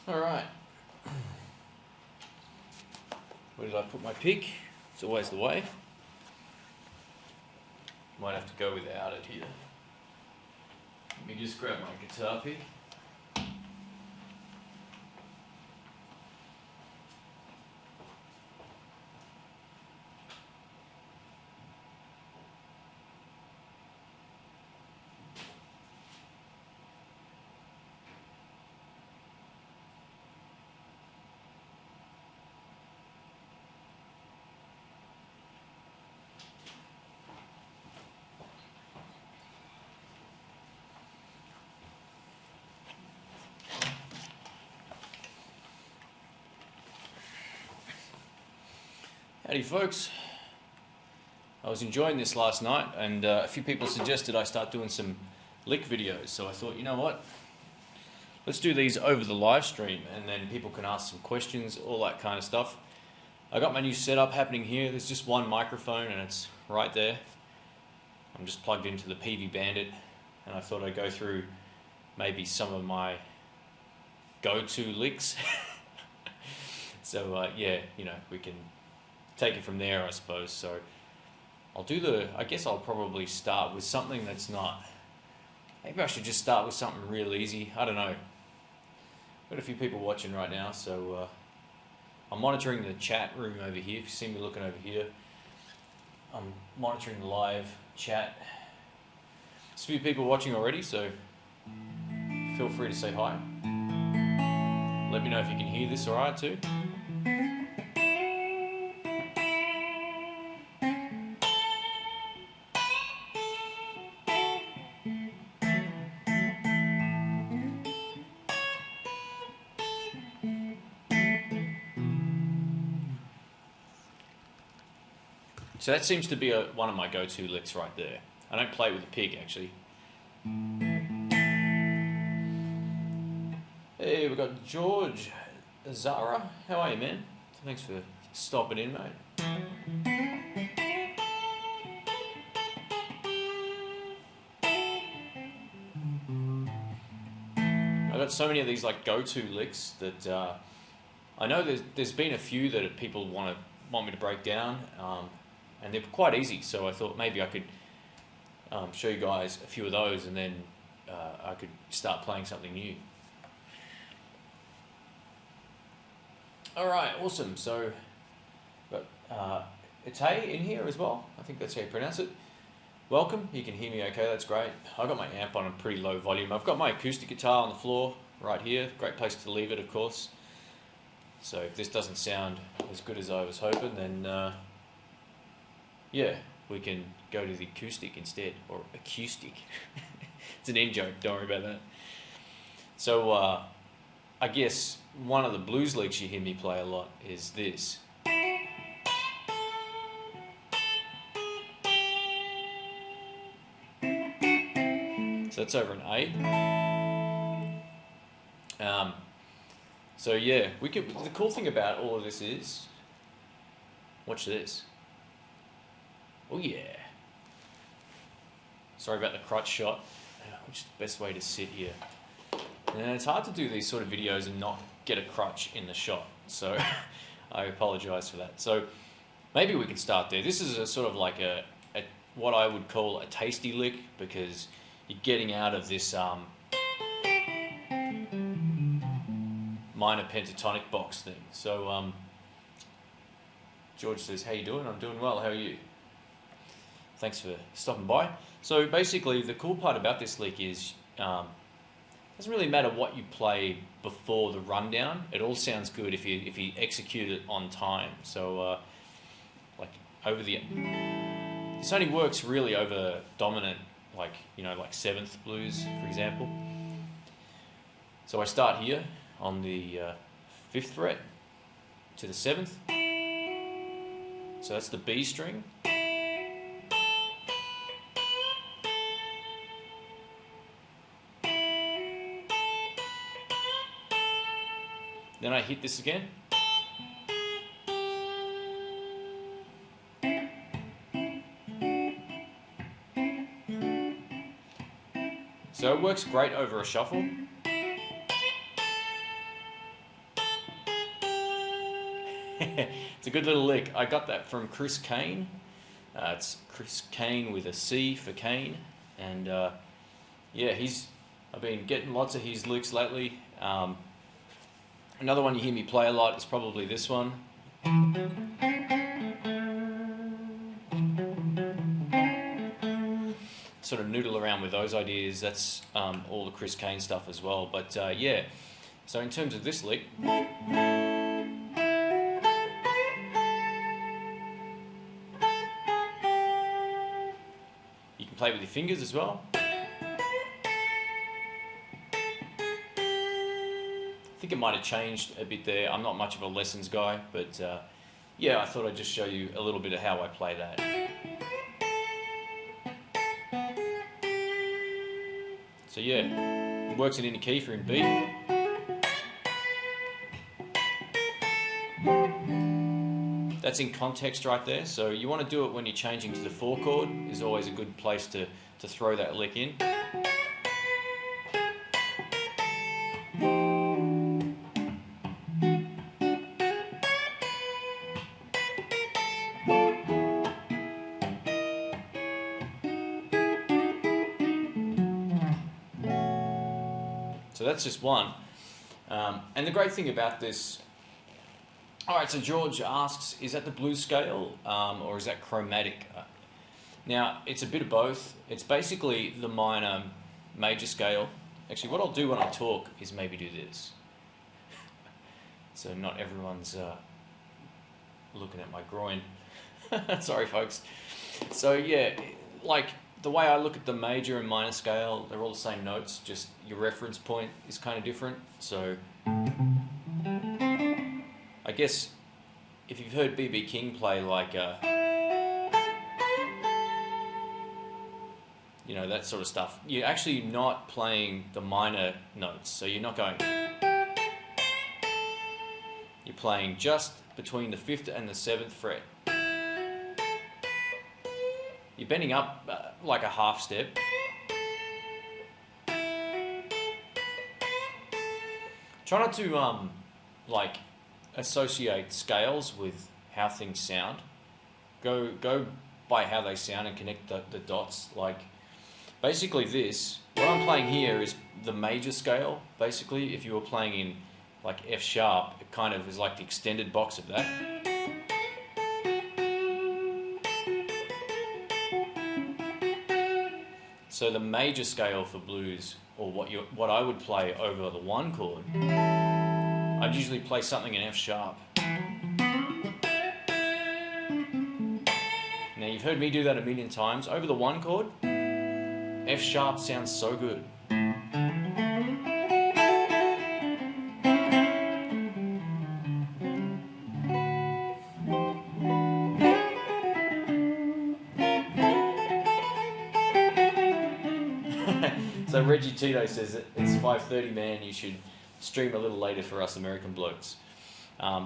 Alright. Where did I put my pick? It's always the way. Might have to go without it here. Let me just grab my guitar pick. Howdy folks, I was enjoying this last night and a few people suggested I start doing some lick videos, so I thought, you know what, let's do these over the live stream and then people can ask some questions, all that kind of stuff. I got my new setup happening here. There's just one microphone and it's right there. I'm just plugged into the PV Bandit and I thought I'd go through maybe some of my go-to licks. So yeah, you know, we can take it from there, I suppose. So I guess I'll probably start with something that's not, maybe I should just start with something real easy. I don't know. Got a few people watching right now, so I'm monitoring the chat room over here. If you see me looking over here, I'm monitoring the live chat. There's a few people watching already, so feel free to say hi. Let me know if you can hear this alright too. So that seems to be one of my go-to licks right there. I don't play with the pig actually. Hey, we've got George Zara. How are you, man? Thanks for stopping in, mate. I've got so many of these like go-to licks that I know there's been a few that people want me to break down. And they're quite easy, so I thought maybe I could show you guys a few of those and then I could start playing something new. Alright, awesome. So, got Tele in here as well. I think that's how you pronounce it. Welcome, you can hear me okay, that's great. I've got my amp on a pretty low volume. I've got my acoustic guitar on the floor right here. Great place to leave it, of course. So if this doesn't sound as good as I was hoping, then yeah, we can go to the acoustic instead, or acoustic. It's an in-joke, don't worry about that. So I guess one of the blues licks you hear me play a lot is this. So that's over an A. So yeah, the cool thing about all of this is, watch this. Oh yeah. Sorry about the crutch shot. Which is the best way to sit here? And it's hard to do these sort of videos and not get a crutch in the shot. So I apologize for that. So maybe we can start there. This is a sort of like a what I would call a tasty lick, because you're getting out of this minor pentatonic box thing. So George says, how you doing? I'm doing well, how are you? Thanks for stopping by. So basically the cool part about this lick is it doesn't really matter what you play before the rundown. It all sounds good if you execute it on time. So like over this only works really over dominant, like, you know, like 7th blues, for example. So I start here on the 5th fret to the 7th. So that's the B string. Then I hit this again. So it works great over a shuffle. It's a good little lick. I got that from Chris Kane. It's Chris Kane with a C for Kane, and yeah, I've been getting lots of his licks lately. Another one you hear me play a lot is probably this one. Sort of noodle around with those ideas. That's all the Chris Kane stuff as well. But yeah, so in terms of this lick, you can play with your fingers as well. I think it might have changed a bit there. I'm not much of a lessons guy, but yeah, I thought I'd just show you a little bit of how I play that. So yeah, it works in any key for in B. That's in context right there, so you want to do it when you're changing to the 4 chord, is always a good place to throw that lick in. So that's just one. And the great thing about this, alright, so George asks, is that the blues scale or is that chromatic? Now, it's a bit of both. It's basically the minor major scale. Actually, what I'll do when I talk is maybe do this. So not everyone's looking at my groin. Sorry, folks. So yeah, like, the way I look at the major and minor scale, they're all the same notes, just your reference point is kind of different. So I guess if you've heard B.B. King play like you know, that sort of stuff, you're actually not playing the minor notes. So you're not going, you're playing just between the 5th and the 7th fret. You're bending up like a half step. Try not to like associate scales with how things sound. Go by how they sound and connect the dots. Like basically this, what I'm playing here is the major scale. Basically, if you were playing in like F sharp, it kind of is like the extended box of that. So the major scale for blues, or what I would play over the 1 chord, I'd usually play something in F sharp. Now you've heard me do that a million times. Over the 1 chord, F sharp sounds so good. So Reggie Tito says it's 5:30, man. You should stream a little later for us American blokes.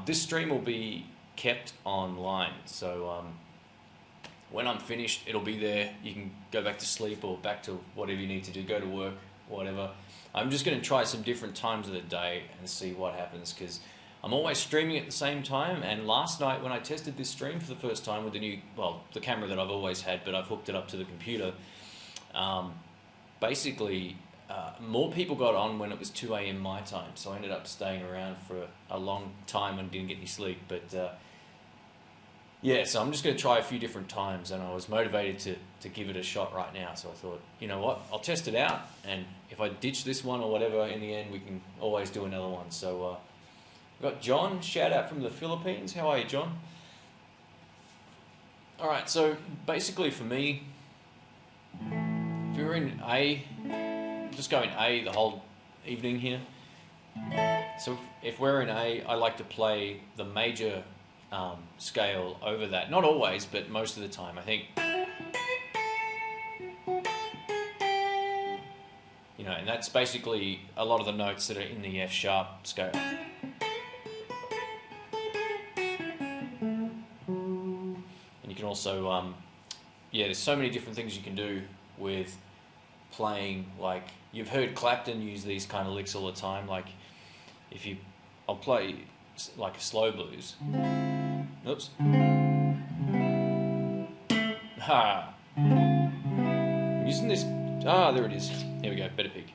This stream will be kept online, so when I'm finished, it'll be there. You can go back to sleep or back to whatever you need to do, go to work, whatever. I'm just going to try some different times of the day and see what happens, because I'm always streaming at the same time. And last night when I tested this stream for the first time with the new, well, the camera that I've always had, but I've hooked it up to the computer, basically more people got on when it was 2 a.m. my time, so I ended up staying around for a long time and didn't get any sleep. But yeah, so I'm just going to try a few different times, and I was motivated to give it a shot right now. So I thought, you know what, I'll test it out, and if I ditch this one or whatever, in the end we can always do another one. So we've got John, shout out from the Philippines. How are you, John? Alright, so basically for me, if you're in A, just go in A the whole evening here. So if we're in A, I like to play the major scale over that. Not always, but most of the time. I think, you know, and that's basically a lot of the notes that are in the F sharp scale. And you can also, yeah, there's so many different things you can do with playing. Like, you've heard Clapton use these kind of licks all the time. Like, if you, I'll play like a slow blues. Oops. Ha. I'm using this. Ah, there it is. Here we go. Better pick.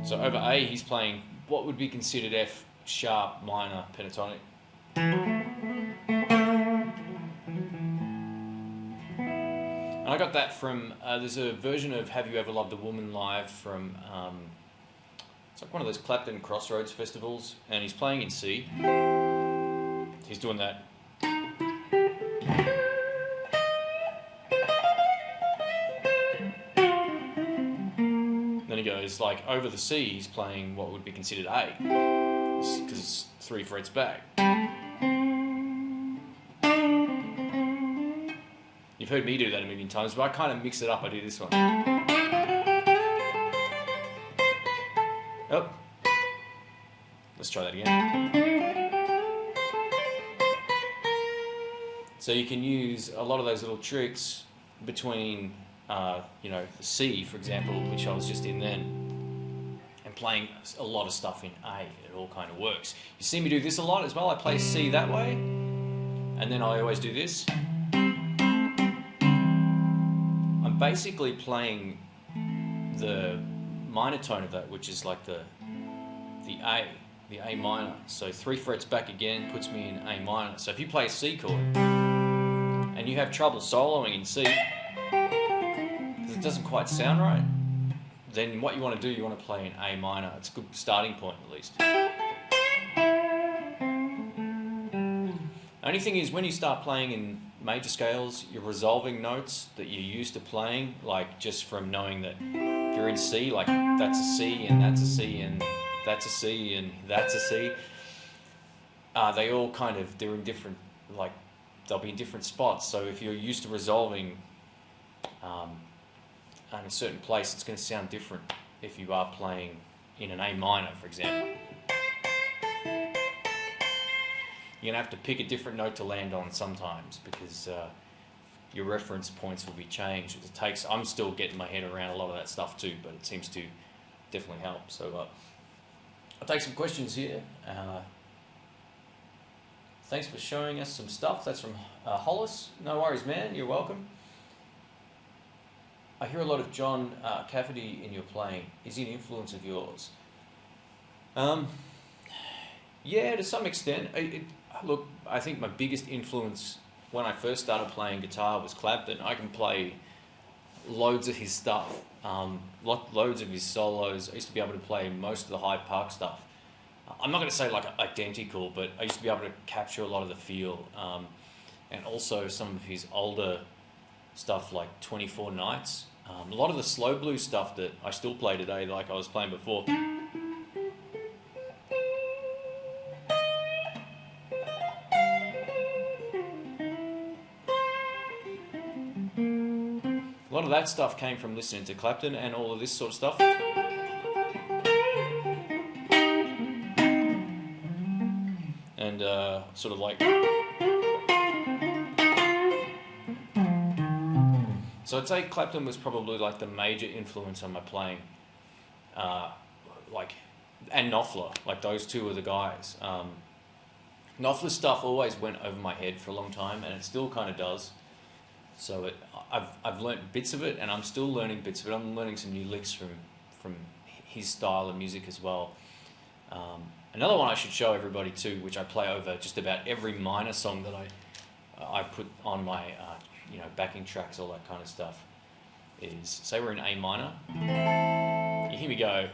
So over A, he's playing what would be considered F sharp minor pentatonic. And I got that from, there's a version of Have You Ever Loved a Woman live from, it's like one of those Clapton Crossroads festivals, and he's playing in C. He's doing that. Then he goes, like, over the C, he's playing what would be considered A, because it's 3 frets back. You've heard me do that a million times, but I kind of mix it up. I do this one. Oh. Let's try that again. So you can use a lot of those little tricks between, you know, the C, for example, which I was just in then, and playing a lot of stuff in A. It all kind of works. You see me do this a lot as well. I play C that way, and then I always do this. I'm basically playing the minor tone of that, which is like the A minor. So 3 frets back again puts me in A minor. So if you play a C chord and you have trouble soloing in C because it doesn't quite sound right, then what you want to do, you want to play in A minor. It's a good starting point at least. Only thing is, when you start playing in major scales, you're resolving notes that you're used to playing, like just from knowing that if you're in C, like that's a C and that's a C and that's a C and that's a C. They all kind of, they're in different, like they'll be in different spots. So if you're used to resolving in a certain place, it's going to sound different if you are playing in an A minor, for example. You're going to have to pick a different note to land on sometimes because your reference points will be changed. It takes, I'm still getting my head around a lot of that stuff too, but it seems to definitely help. So I'll take some questions here. Thanks for showing us some stuff. That's from Hollis. No worries, man. You're welcome. I hear a lot of John Cafferty in your playing. Is he an influence of yours? Yeah, to some extent. Look, I think my biggest influence when I first started playing guitar was Clapton. I can play loads of his stuff, loads of his solos. I used to be able to play most of the Hyde Park stuff. I'm not going to say like identical, but I used to be able to capture a lot of the feel. And also some of his older stuff like 24 Nights. A lot of the slow blues stuff that I still play today, like I was playing before. A lot of that stuff came from listening to Clapton and all of this sort of stuff. And sort of like... So I'd say Clapton was probably like the major influence on my playing. And Knopfler, like those two are the guys. Knopfler's stuff always went over my head for a long time, and it still kind of does. So I've learnt bits of it, and I'm still learning bits of it. I'm learning some new licks from his style of music as well. Another one I should show everybody too, which I play over just about every minor song that I put on my backing tracks, all that kind of stuff, is, say we're in A minor. You hear me go.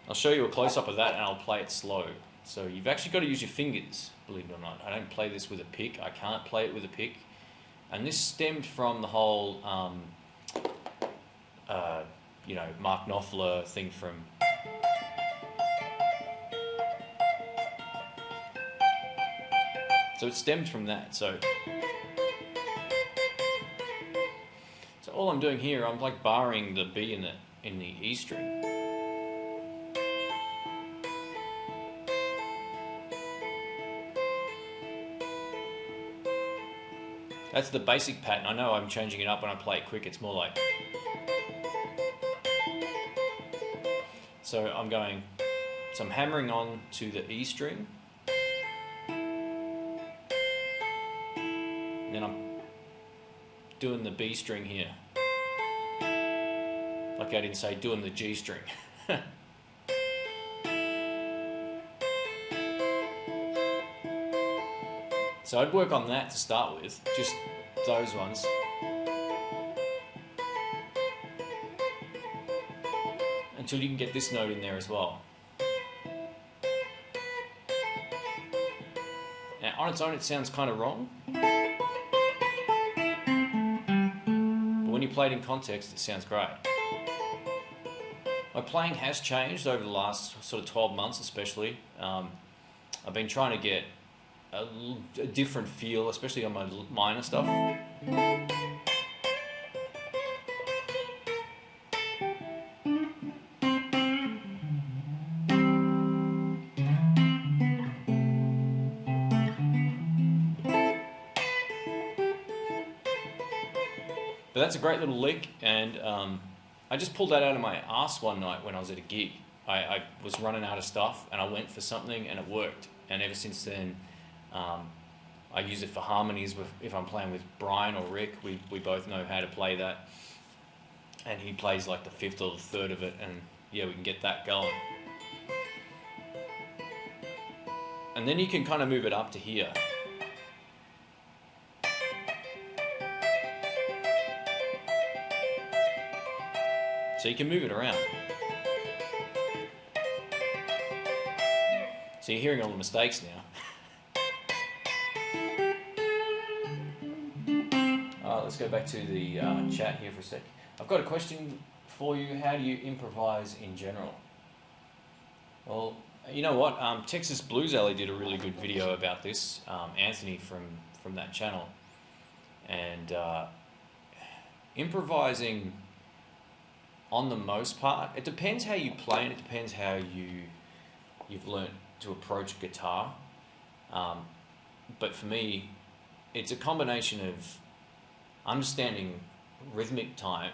I'll show you a close-up of that, and I'll play it slow. So you've actually got to use your fingers, believe it or not. I don't play this with a pick. I can't play it with a pick. And this stemmed from the whole, Mark Knopfler thing from... So it stemmed from that. So all I'm doing here, I'm like barring the B in the E string. That's the basic pattern. I know I'm changing it up when I play it quick. It's more like... So I'm hammering on to the E string. And then I'm doing the B string here. Like I didn't say doing the G string. So I'd work on that to start with, just those ones. Until you can get this note in there as well. Now on its own it sounds kind of wrong. But when you play it in context it sounds great. My playing has changed over the last sort of 12 months especially. I've been trying to get a different feel, especially on my minor stuff. But that's a great little lick, and I just pulled that out of my ass one night when I was at a gig. I was running out of stuff, and I went for something, and it worked. And ever since then, I use it for harmonies. If I'm playing with Brian or Rick, we both know how to play that. And he plays like the fifth or the third of it, and yeah, we can get that going. And then you can kind of move it up to here. So you can move it around. So you're hearing all the mistakes now. Let's go back to the chat here for a sec. I've got a question for you. How do you improvise in general? Well, you know what? Texas Blues Alley did a really good video about this. Anthony from that channel. And improvising, on the most part, it depends how you play and it depends how you've learnt to approach guitar. But for me, it's a combination of understanding rhythmic time,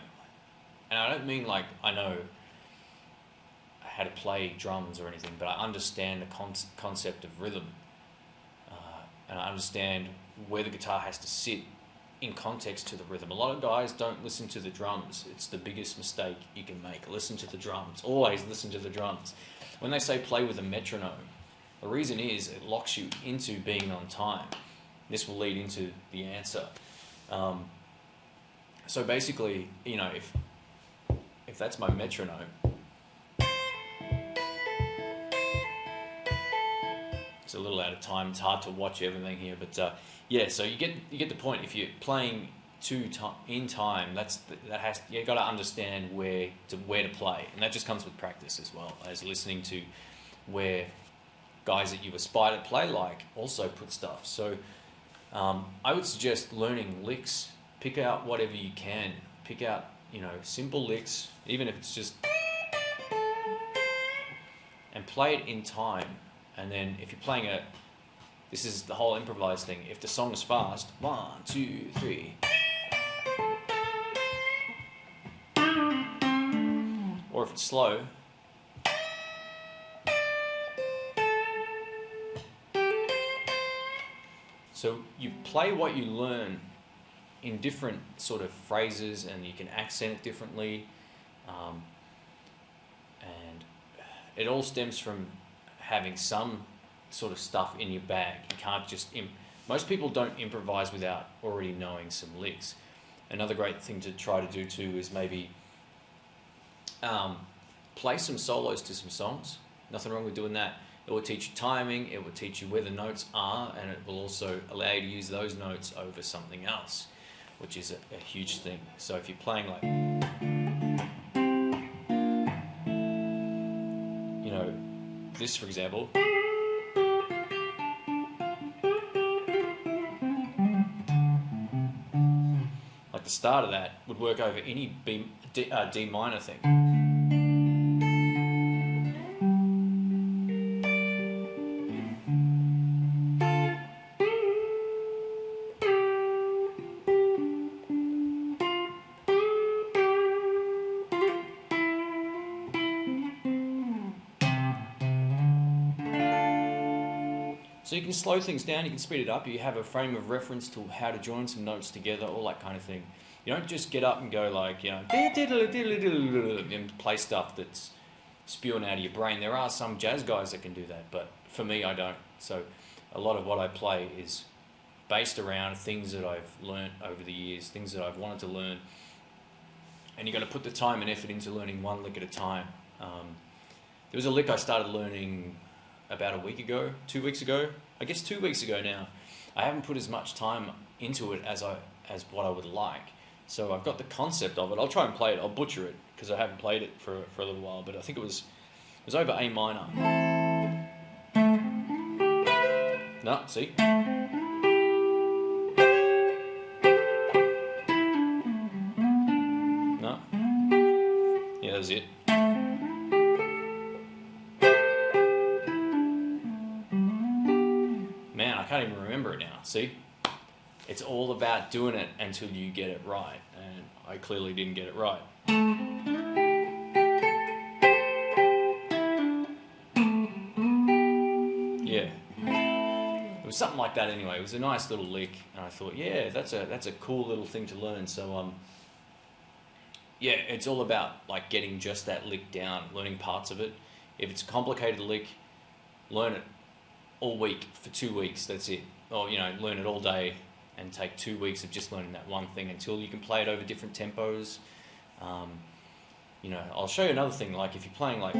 and I don't mean like I know how to play drums or anything, but I understand the concept of rhythm, and I understand where the guitar has to sit in context to the rhythm. A lot of guys don't listen to the drums. It's the biggest mistake you can make. Listen to the drums. Always listen to the drums. When they say play with a metronome, the reason is it locks you into being on time. This will lead into the answer. So basically, you know, if that's my metronome, it's a little out of time. It's hard to watch everything here, but yeah. So you get the point. If you're playing in time, you got to understand where to play, and that just comes with practice as well as listening to where guys that you aspire to play like also put stuff. So I would suggest learning licks. Pick out whatever you can. Pick out, you know, simple licks, even if it's just, and play it in time. And then if you're playing this is the whole improvise thing. If the song is fast, 1, 2, 3. Or if it's slow, so you play what you learn in different sort of phrases, and you can accent it differently, and it all stems from having some sort of stuff in your bag. You can't just most people don't improvise without already knowing some licks. Another great thing to try to do too is maybe play some solos to some songs. Nothing wrong with doing that. It will teach you timing, it will teach you where the notes are, and it will also allow you to use those notes over something else, which is a huge thing. So if you're playing like, you know, this for example, like the start of that would work over any D minor thing. So you can slow things down, you can speed it up, you have a frame of reference to how to join some notes together, all that kind of thing. You don't just get up and go like, you know, and play stuff that's spewing out of your brain. There are some jazz guys that can do that, but for me, I don't. So a lot of what I play is based around things that I've learned over the years, things that I've wanted to learn. And you've got to put the time and effort into learning one lick at a time. There was a lick I started learning about a week ago, 2 weeks ago, I guess 2 weeks ago now. I haven't put as much time into it as what I would like. So I've got the concept of it. I'll try and play it. I'll butcher it because I haven't played it for a little while. But I think it was over A minor. No, see? No. Yeah, that was it. Man, I can't even remember it now. See? It's all about doing it until you get it right. And I clearly didn't get it right. Yeah. It was something like that anyway. It was a nice little lick. And I thought, yeah, that's a cool little thing to learn. So, yeah, it's all about like getting just that lick down, learning parts of it. If it's a complicated lick, learn it all week for 2 weeks. That's it. Or, you know, learn it all day and take 2 weeks of just learning that one thing until you can play it over different tempos. You know, I'll show you another thing. Like if you're playing like,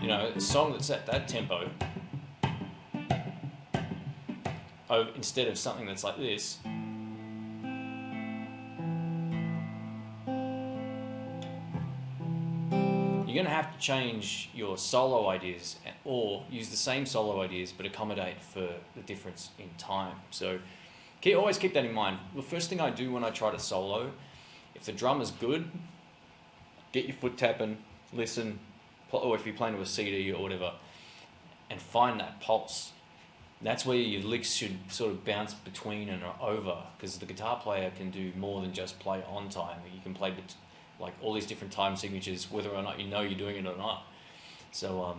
you know, a song that's at that tempo, instead of something that's like this. You're going to have to change your solo ideas or use the same solo ideas but accommodate for the difference in time. So always keep that in mind. The first thing I do when I try to solo, if the drum is good, get your foot tapping, listen, or if you're playing to a CD or whatever, and find that pulse. That's where your licks should sort of bounce between and over, because the guitar player can do more than just play on time. You can play like all these different time signatures, whether or not you know you're doing it or not. So,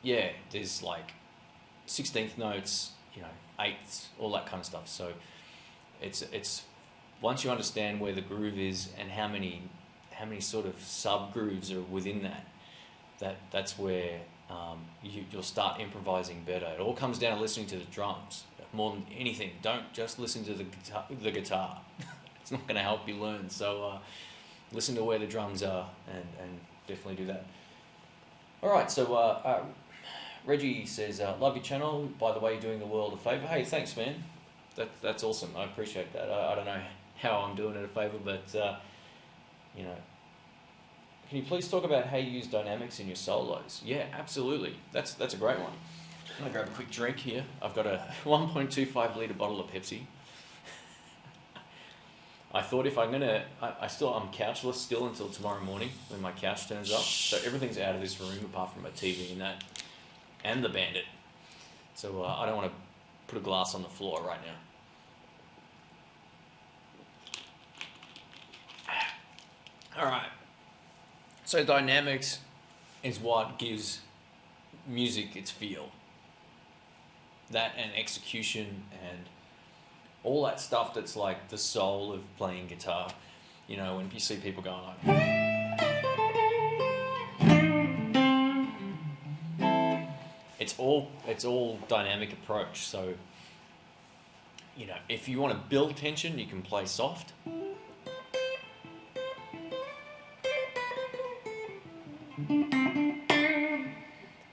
yeah, there's like 16th notes, you know, eighths, all that kind of stuff. So it's once you understand where the groove is and how many sort of sub grooves are within that's where you'll start improvising better. It all comes down to listening to the drums more than anything. Don't just listen to the guitar. It's not going to help you learn. So listen to where the drums are and definitely do that. All right, so Reggie says, love your channel. By the way, you're doing the world a favour. Hey, thanks, man. That's awesome. I appreciate that. I don't know how I'm doing it a favour, but, you know, can you please talk about how you use dynamics in your solos? Yeah, absolutely. That's a great one. I'm going to grab a quick drink here. I've got a 1.25 litre bottle of Pepsi. I thought if I'm couchless still until tomorrow morning when my couch turns up. So everything's out of this room apart from my TV and that, and the Bandit. So I don't want to put a glass on the floor right now. All right. So dynamics is what gives music its feel. That and execution and all that stuff that's like the soul of playing guitar. You know, when you see people going like, it's all dynamic approach. So, you know, if you want to build tension, you can play soft.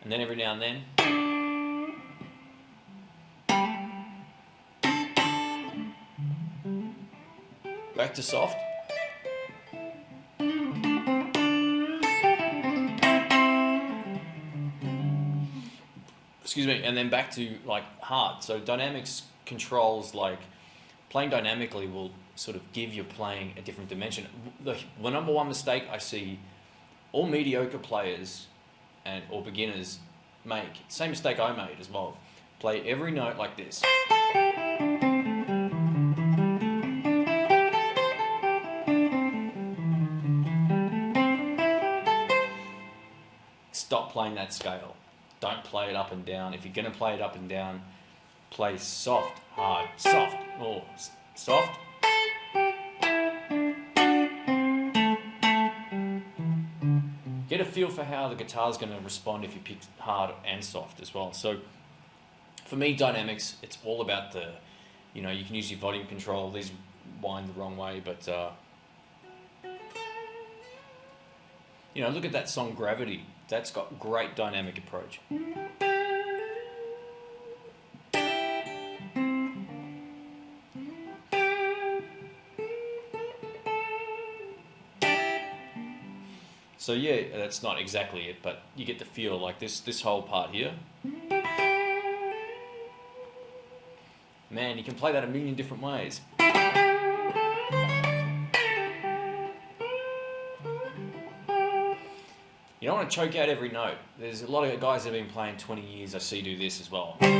And then every now and then, back to soft. Excuse me, and then back to like hard. So dynamics controls, like playing dynamically will sort of give your playing a different dimension. The number one mistake I see all mediocre players or beginners make, same mistake I made as well, play every note like this. stop playing that scale. Don't play it up and down. If you're going to play it up and down, play soft, hard, soft, or soft. Get a feel for how the guitar's going to respond if you pick hard and soft as well. So for me, dynamics, it's all about the, you know, you can use your volume control. These wind the wrong way, but you know, look at that song Gravity. That's got great dynamic approach. So yeah, that's not exactly it, but you get the feel like this whole part here. Man, you can play that a million different ways. You don't want to choke out every note. There's a lot of guys that have been playing 20 years I see do this as well. They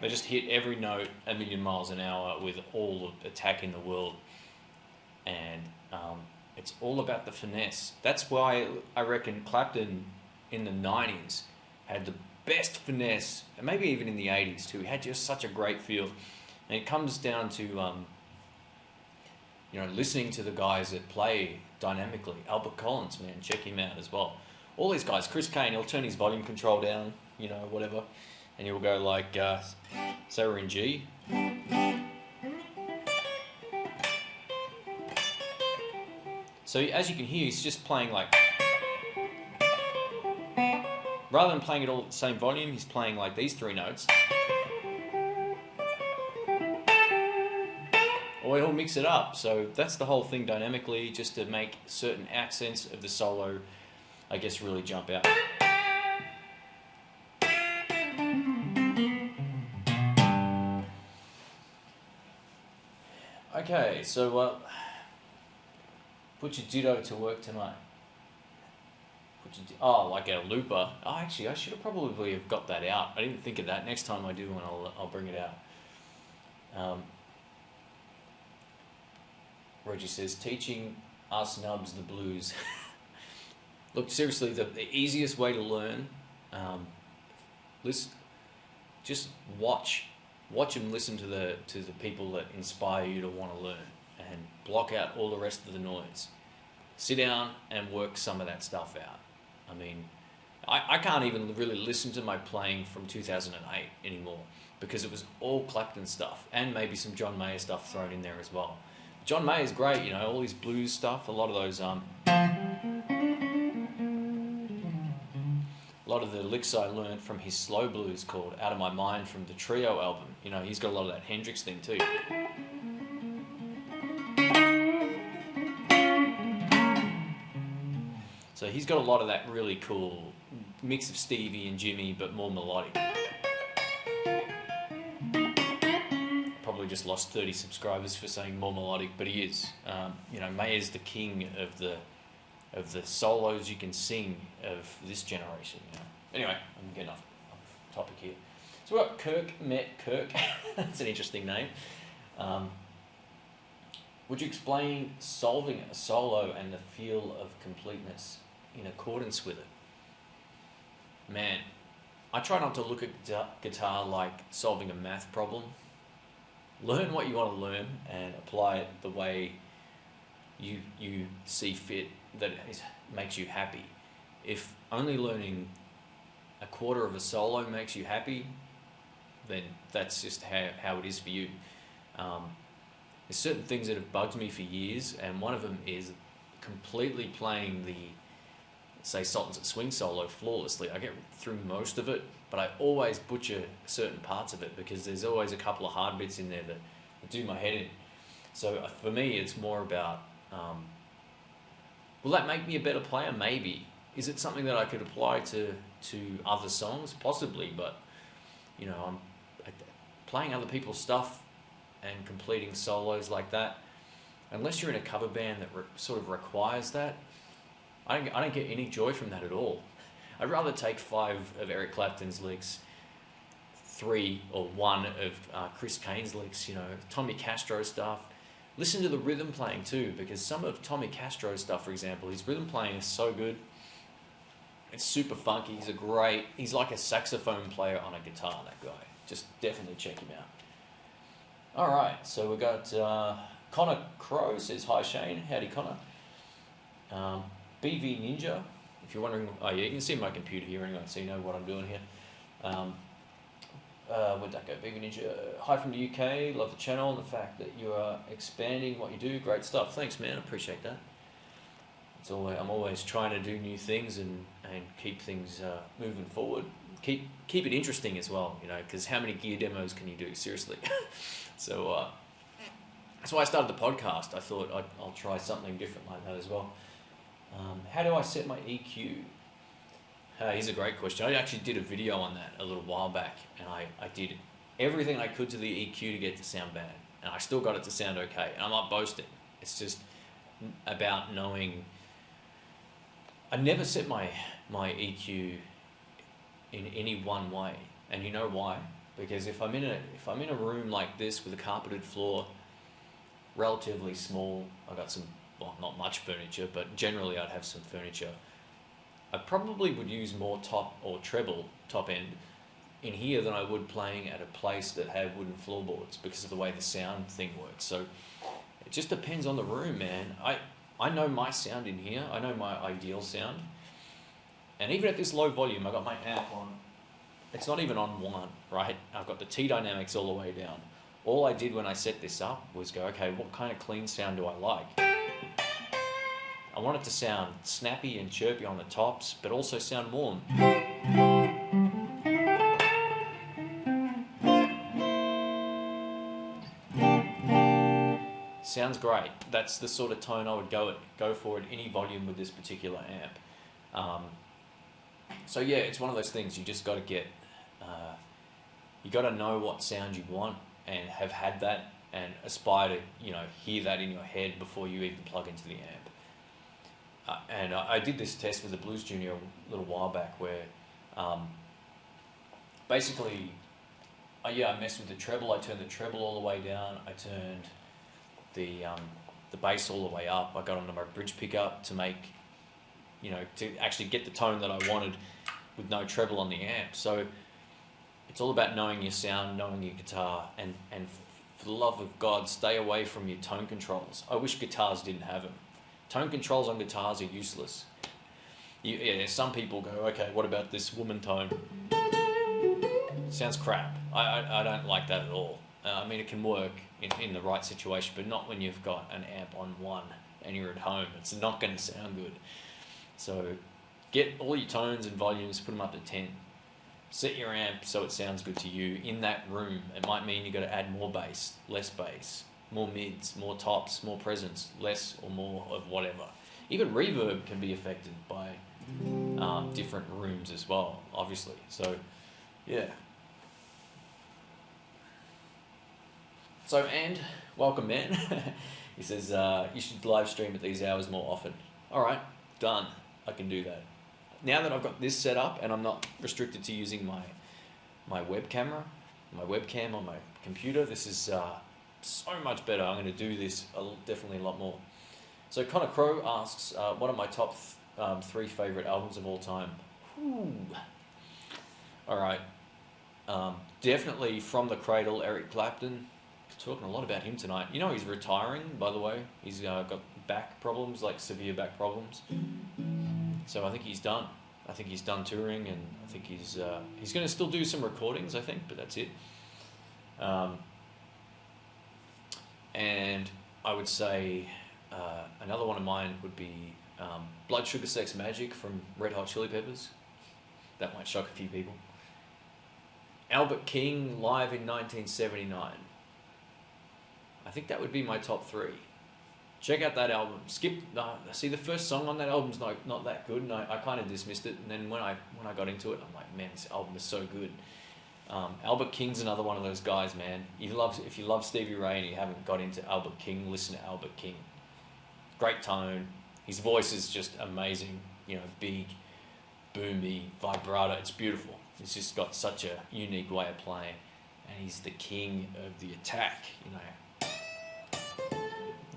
just hit every note a million miles an hour with all the attack in the world. And it's all about the finesse. That's why I reckon Clapton in the 90s had the best finesse, and maybe even in the 80s too. He had just such a great feel. And it comes down to you know, listening to the guys that play dynamically. Albert Collins, man, check him out as well. All these guys, Chris Kane, he'll turn his volume control down, you know, whatever, and he'll go like, say we're in G. So as you can hear, he's just playing like, rather than playing it all at the same volume, he's playing like these three notes. Or he'll mix it up. So that's the whole thing dynamically, just to make certain accents of the solo, I guess, really jump out. Okay, so put your ditto to work tonight. Oh, like a looper. Oh, actually, I should have probably have got that out. I didn't think of that. Next time I do one, I'll bring it out. Reggie says, teaching us nubs the blues. Look, seriously, the easiest way to learn, listen, just watch and listen to the people that inspire you to want to learn, and block out all the rest of the noise. Sit down and work some of that stuff out. I mean, I can't even really listen to my playing from 2008 anymore, because it was all Clapton stuff, and maybe some John Mayer stuff thrown in there as well. John Mayer's great, you know, all his blues stuff, a lot of those, a lot of the licks I learned from his slow blues called Out of My Mind from the Trio album. You know, he's got a lot of that Hendrix thing too. So he's got a lot of that really cool mix of Stevie and Jimmy, but more melodic. Probably just lost 30 subscribers for saying more melodic, but he is. You know, Mayer's the king of the solos you can sing of this generation. You know. Anyway, I'm getting off topic here. So we've got Kirk Met Kirk. That's an interesting name. Would you explain solving a solo and the feel of completeness in accordance with it? Man, I try not to look at guitar like solving a math problem. Learn what you want to learn and apply it the way you see fit, that makes you happy. If only learning a quarter of a solo makes you happy, then that's just how it is for you. There's certain things that have bugged me for years, and one of them is completely playing the, say, Sultans at Swing solo flawlessly. I get through most of it, but I always butcher certain parts of it because there's always a couple of hard bits in there that do my head in. So for me, it's more about, will that make me a better player? Maybe. Is it something that I could apply to other songs? Possibly, but you know, I'm playing other people's stuff and completing solos like that. Unless you're in a cover band that sort of requires that, I don't get any joy from that at all. I'd rather take 5 of Eric Clapton's licks, 3 or 1 of Chris Kane's licks, you know, Tommy Castro stuff, listen to the rhythm playing too, because some of Tommy Castro's stuff, for example, his rhythm playing is so good. It's super funky. He's like a saxophone player on a guitar, that guy. Just definitely check him out. All right, so we got Connor Crow says, hi Shane, howdy Connor. BV Ninja, if you're wondering, oh yeah, you can see my computer here anyway, so you know what I'm doing here. Where'd that go? BV Ninja, hi from the UK, love the channel and the fact that you are expanding what you do, great stuff. Thanks man, I appreciate that. I'm always trying to do new things and keep things moving forward. Keep it interesting as well, you know, because how many gear demos can you do? Seriously. So that's why I started the podcast. I thought I'll try something different like that as well. How do I set my EQ? Here's a great question. I actually did a video on that a little while back, and I did everything I could to the EQ to get it to sound bad, and I still got it to sound okay. And I'm not boasting. It's just about knowing. I never set my EQ in any one way, and you know why? Because if I'm in a room like this with a carpeted floor, relatively small, I got some, well, not much furniture, but generally I'd have some furniture. I probably would use more top or treble top end in here than I would playing at a place that had wooden floorboards, because of the way the sound thing works. So it just depends on the room, man. I know my sound in here. I know my ideal sound. And even at this low volume, I got my amp on. It's not even on 1, right? I've got the T dynamics all the way down. All I did when I set this up was go, okay, what kind of clean sound do I like? I want it to sound snappy and chirpy on the tops, but also sound warm. Sounds great. That's the sort of tone I would go for at any volume with this particular amp. So yeah, it's one of those things you just got to get. You got to know what sound you want and have had that, and aspire to hear that in your head before you even plug into the amp. And I did this test with the Blues Junior a little while back, where basically, I messed with the treble. I turned the treble all the way down. I turned the bass all the way up. I got onto my bridge pickup to make, to actually get the tone that I wanted with no treble on the amp. So it's all about knowing your sound, knowing your guitar, and for the love of God, stay away from your tone controls. I wish guitars didn't have them. Tone controls on guitars are useless. Some people go, okay, what about this woman tone? Sounds crap. I don't like that at all. I mean, it can work in the right situation, but not when you've got an amp on 1 and you're at home. It's not going to sound good. So get all your tones and volumes, put them up to 10. Set your amp so it sounds good to you in that room. It might mean you've got to add more bass, less bass, more mids, more tops, more presence, less or more of whatever. Even reverb can be affected by different rooms as well, obviously. So, yeah. So, and welcome, man. He says you should live stream at these hours more often. All right, done. I can do that. Now that I've got this set up and I'm not restricted to using my webcam on my computer, this is so much better. I'm going to do this definitely a lot more. So Connor Crow asks, what are my top 3 favorite albums of all time? Ooh. All right. Definitely From the Cradle, Eric Clapton. Talking a lot about him tonight. You know he's retiring, by the way. He's got back problems, like severe back problems. So I think he's done. I think he's done touring, and I think he's going to still do some recordings, I think, but that's it. And I would say another one of mine would be Blood Sugar Sex Magic from Red Hot Chili Peppers. That might shock a few people. Albert King live in 1979. I think that would be my top 3. Check out that album. See, the first song on that album's not that good, and I kind of dismissed it. And then when I got into it, I'm like, man, this album is so good. Albert King's another one of those guys, man. If you love Stevie Ray and you haven't got into Albert King, listen to Albert King. Great tone. His voice is just amazing. Big, boomy, vibrato. It's beautiful. He's just got such a unique way of playing, and he's the king of the attack.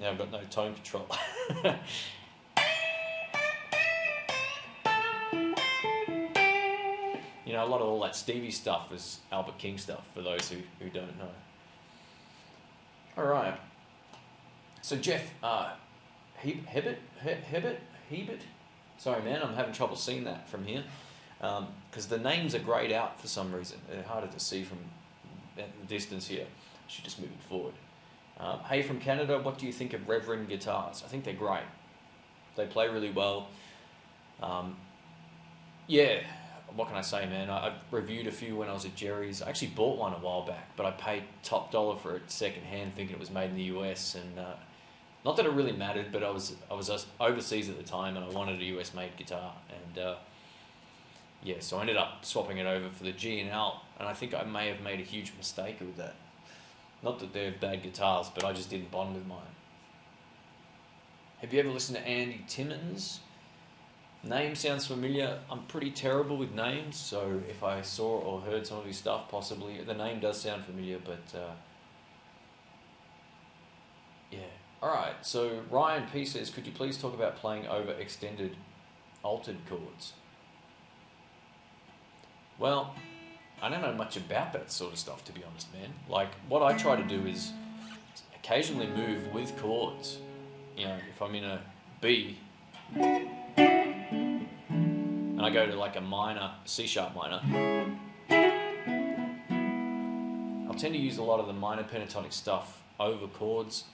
Now I've got no tone control. You know, a lot of all that Stevie stuff is Albert King stuff, for those who don't know. All right. So Jeff, Hebert? Sorry, man, I'm having trouble seeing that from here. Because the names are greyed out for some reason. They're harder to see from the distance here. I should just move it forward. Hey from Canada, what do you think of Reverend guitars? I think they're great. They play really well. Yeah, what can I say, man? I reviewed a few when I was at Jerry's. I actually bought one a while back, but I paid top dollar for it second hand, thinking it was made in the US. And not that it really mattered, but I was overseas at the time, and I wanted a US made guitar. And yeah, so I ended up swapping it over for the G&L, and I think I may have made a huge mistake with that. Not that they're bad guitars, but I just didn't bond with mine. Have you ever listened to Andy Timmons? Name sounds familiar. I'm pretty terrible with names, so if I saw or heard some of his stuff, possibly. The name does sound familiar, but yeah. Alright, so Ryan P says, could you please talk about playing over extended altered chords? Well, I don't know much about that sort of stuff, to be honest, man. Like, what I try to do is occasionally move with chords. You know, if I'm in a B and I go to like a minor, C-sharp minor, I'll tend to use a lot of the minor pentatonic stuff over chords.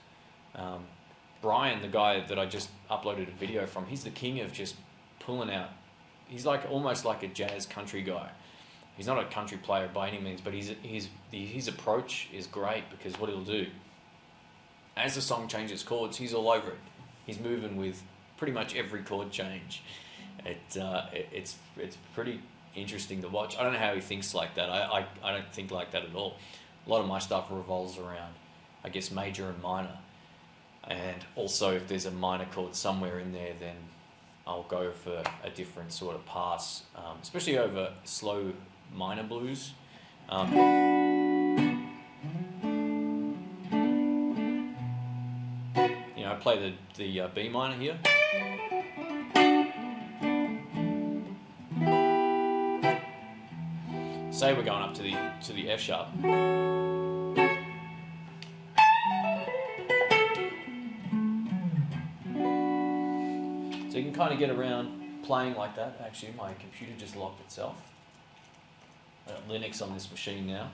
Brian, the guy that I just uploaded a video from, he's the king of just pulling out. He's like almost like a jazz country guy. He's not a country player by any means, but his approach is great, because what he'll do, as the song changes chords, he's all over it. He's moving with pretty much every chord change. It's pretty interesting to watch. I don't know how he thinks like that. I don't think like that at all. A lot of my stuff revolves around, I guess, major and minor. And also, if there's a minor chord somewhere in there, then I'll go for a different sort of pass, especially over slow minor blues. You know, I play the B minor here. Say we're going up to the F sharp. So you can kind of get around playing like that. Actually, my computer just locked itself. I've got Linux on this machine now.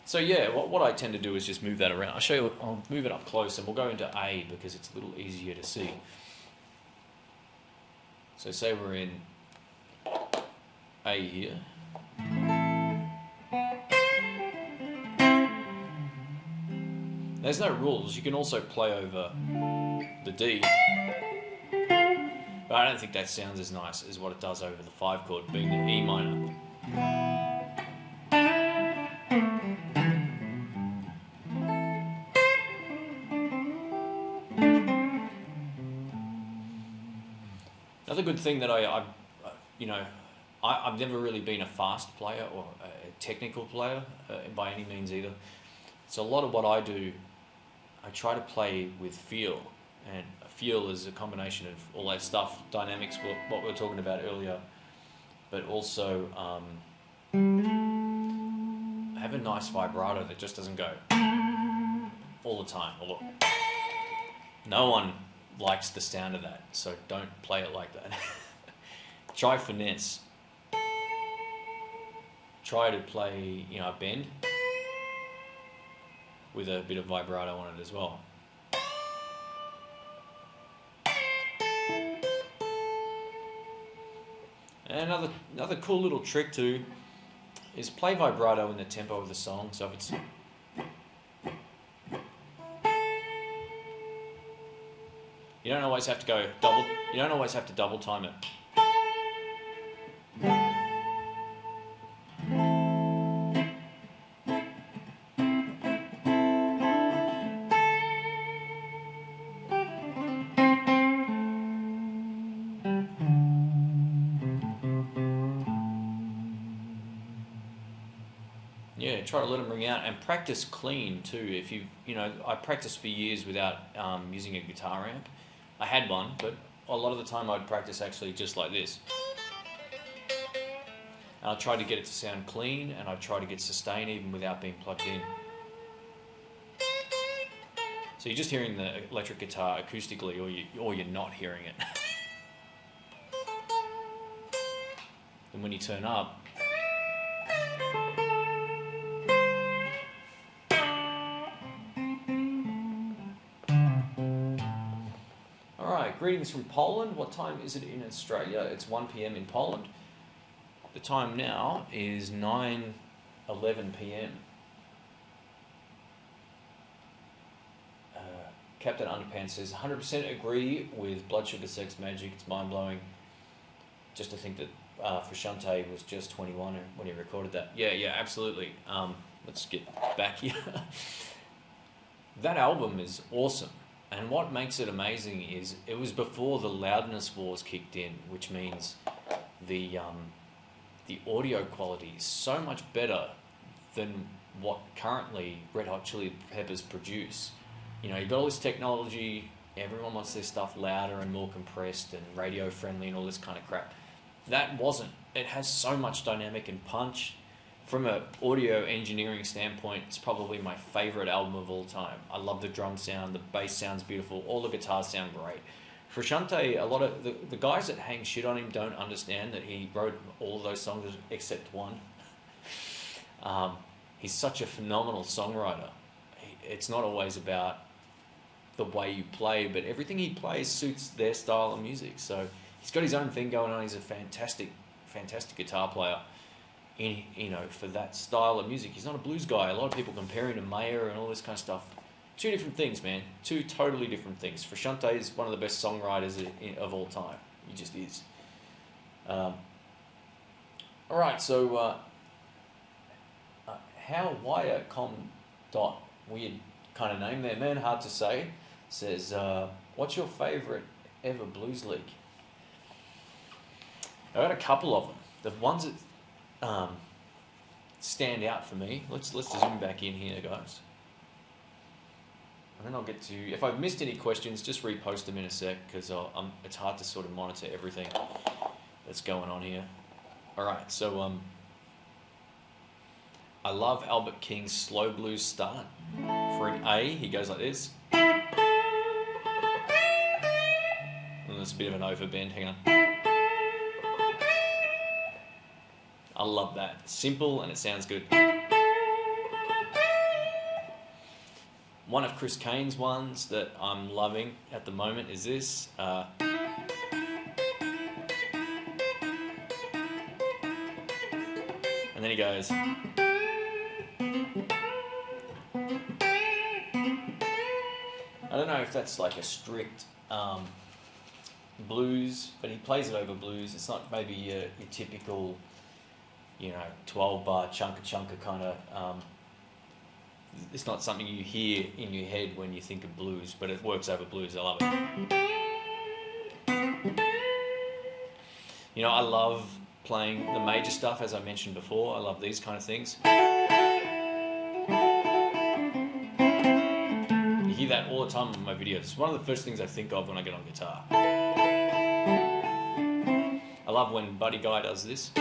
So yeah, what I tend to do is just move that around. I'll move it up close, and we'll go into A because it's a little easier to see. So say we're in A here. There's no rules. You can also play over the D. But I don't think that sounds as nice as what it does over the 5 chord, being the E minor. Another good thing that I've never really been a fast player or a technical player by any means either. So a lot of what I do, I try to play with feel, and feel is a combination of all that stuff, dynamics, what we were talking about earlier, but also I have a nice vibrato that just doesn't go all the time. Look, no one likes the sound of that, so don't play it like that. Try finesse. Try to play, a bend with a bit of vibrato on it as well. And another cool little trick too is play vibrato in the tempo of the song. So if it's you don't always have to go double. You don't always have to double time it. Yeah, Yeah, try to let them ring out and practice clean too. If I practiced for years without using a guitar amp. I had one, but a lot of the time I'd practice actually just like this. And I try to get it to sound clean, and I try to get sustain even without being plugged in. So you're just hearing the electric guitar acoustically, or you're not hearing it. And when you turn up, alright, greetings from Poland. What time is it in Australia? It's 1 p.m. in Poland. The time now is 9:11 p.m. Captain Underpants says, 100% agree with Blood Sugar Sex Magic. It's mind-blowing just to think that Frusciante was just 21 when he recorded that. Yeah, absolutely. Let's get back here. That album is awesome. And what makes it amazing is it was before the loudness wars kicked in, which means the audio quality is so much better than what currently Red Hot Chili Peppers produce. You've got all this technology, everyone wants their stuff louder and more compressed and radio friendly and all this kind of crap. That wasn't. It has so much dynamic and punch. From an audio engineering standpoint, it's probably my favorite album of all time. I love the drum sound, the bass sounds beautiful, all the guitars sound great. Frusciante, a lot of the guys that hang shit on him don't understand that he wrote all of those songs except one. He's such a phenomenal songwriter. It's not always about the way you play, but everything he plays suits their style of music. So he's got his own thing going on. He's a fantastic guitar player. For that style of music. He's not a blues guy. A lot of people compare him to Mayer and all this kind of stuff. Two different things, man. Two totally different things. Frusciante is one of the best songwriters of all time. He just is. Alright, so weird kind of name there, man, hard to say, says, what's your favourite ever blues leak? I got a couple of them. The ones that stand out for me. Let's zoom back in here, guys. And then I'll get to... If I've missed any questions, just repost them in a sec, because it's hard to sort of monitor everything that's going on here. Alright, so I love Albert King's slow blues start. For an A, he goes like this. And there's a bit of an overbend, hang on. I love that. It's simple and it sounds good. One of Chris Kane's ones that I'm loving at the moment is this. And then he goes... I don't know if that's like a strict blues, but he plays it over blues. It's not maybe your typical, 12-bar chunka kind of... it's not something you hear in your head when you think of blues, but it works over blues. I love it. I love playing the major stuff, as I mentioned before. I love these kind of things. You hear that all the time in my videos. It's one of the first things I think of when I get on guitar. I love when Buddy Guy does this.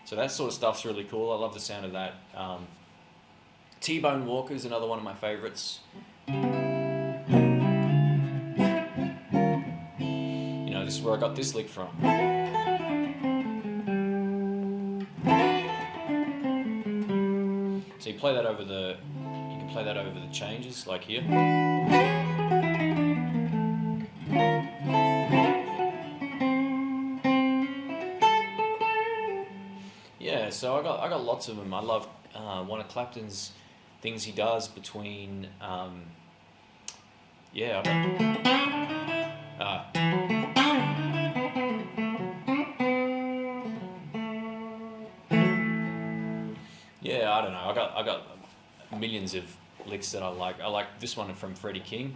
So that sort of stuff's really cool. I love the sound of that. T-Bone Walker is another one of my favourites. This is where I got this lick from. So you play that over the, you can play that over the changes, like here. Yeah, so I got lots of them. I love one of Clapton's things he does between I don't know. I got millions of licks that I like. I like this one from Freddie King.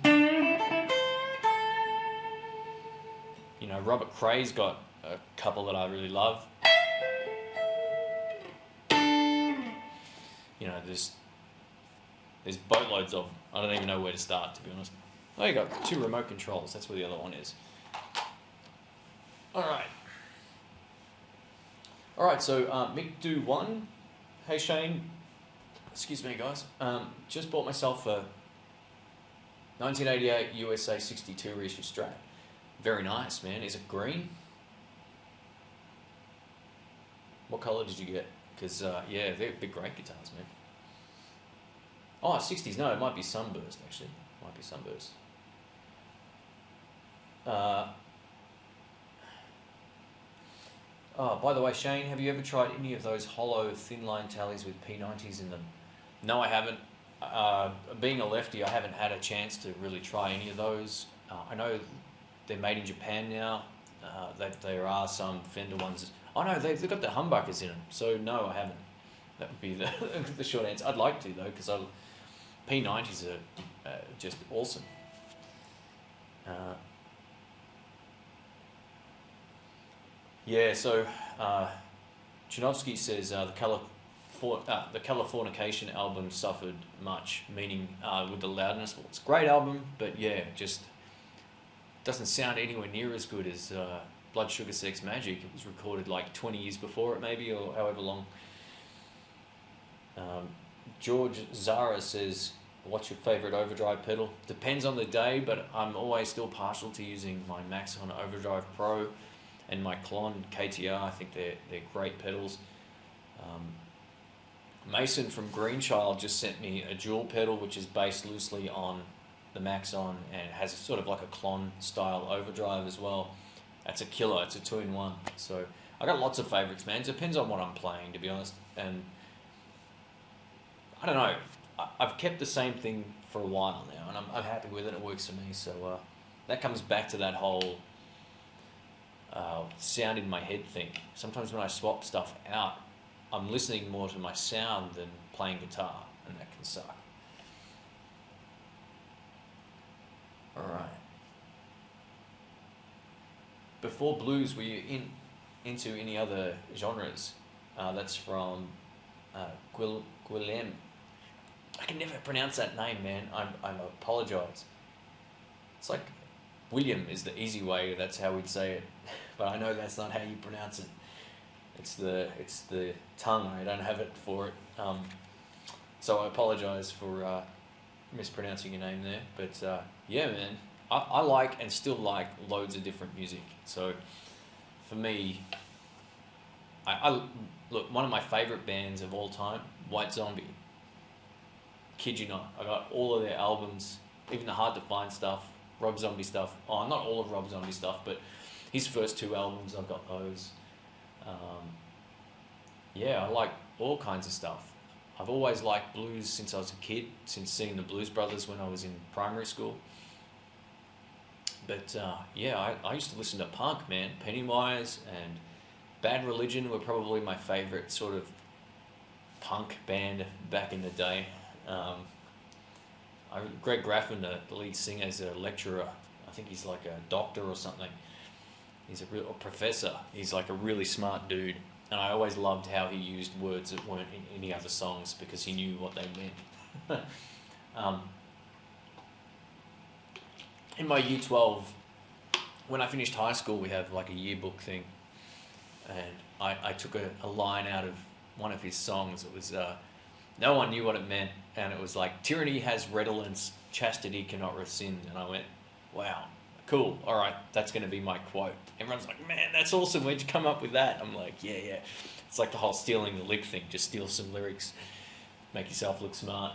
Robert Cray's got a couple that I really love. You know, there's boatloads of them. I don't even know where to start, to be honest. Oh, you got 2 remote controls. That's where the other one is. All right. So Mick Do 1. Hey Shane. Excuse me, guys. Just bought myself a 1988 USA 62 reissue Strat. Very nice, man. Is it green? What color did you get? Because yeah, they're great guitars, man. Oh, 60s. No, it might be Sunburst, actually. Might be Sunburst. Oh, by the way, Shane, have you ever tried any of those hollow thin line tallies with P90s in them? No, I haven't. Being a lefty, I haven't had a chance to really try any of those. I know they're made in Japan now. There are some Fender ones. Oh no, they've got the humbuckers in them. So no, I haven't. That would be the short answer. I'd like to though, because P90s are just awesome. Yeah, so Chinovsky says the Californication album suffered much, meaning with the loudness. Well, it's a great album, but yeah, just doesn't sound anywhere near as good as Blood Sugar Sex Magic. It was recorded like 20 years before it, maybe, or however long. George Zara says, what's your favourite overdrive pedal? Depends on the day, but I'm always still partial to using my Maxon Overdrive Pro and my Klon KTR. I think they're great pedals. Mason from Greenchild just sent me a dual pedal, which is based loosely on the Maxon and has sort of like a Klon style overdrive as well. That's a killer. It's a 2-in-1. So I got lots of favourites, man. It depends on what I'm playing, to be honest. And I don't know. I've kept the same thing for a while now, and I'm happy with it. It works for me. So that comes back to that whole sound in my head thing. Sometimes when I swap stuff out, I'm listening more to my sound than playing guitar, and that can suck. Alright. Before blues, were you into any other genres? That's from Guillem. I can never pronounce that name, man. I apologise. It's like William is the easy way. That's how we'd say it, but I know that's not how you pronounce it. It's the tongue. I don't have it for it. So I apologise for mispronouncing your name there. But yeah, man, I like and still like loads of different music. So for me, I look, one of my favourite bands of all time, White Zombie. Kid you not, I got all of their albums, even the hard to find stuff, Rob Zombie stuff. Oh, not all of Rob Zombie stuff, but his first 2 albums, I've got those. Yeah, I like all kinds of stuff. I've always liked blues since I was a kid, since seeing the Blues Brothers when I was in primary school. But yeah, I used to listen to punk, man. Pennywise and Bad Religion were probably my favourite sort of punk band back in the day. Greg Graffin, the lead singer, is a lecturer. I think he's like a doctor or something. He's a professor. He's like a really smart dude. And I always loved how he used words that weren't in any other songs because he knew what they meant. In my year 12, when I finished high school, we have like a yearbook thing. And I took a line out of one of his songs. It was, no one knew what it meant. And it was like, tyranny has redolence, chastity cannot rescind. And I went, wow, cool. All right, that's going to be my quote. Everyone's like, man, that's awesome. Where'd you come up with that? I'm like, yeah. It's like the whole stealing the lick thing. Just steal some lyrics, make yourself look smart.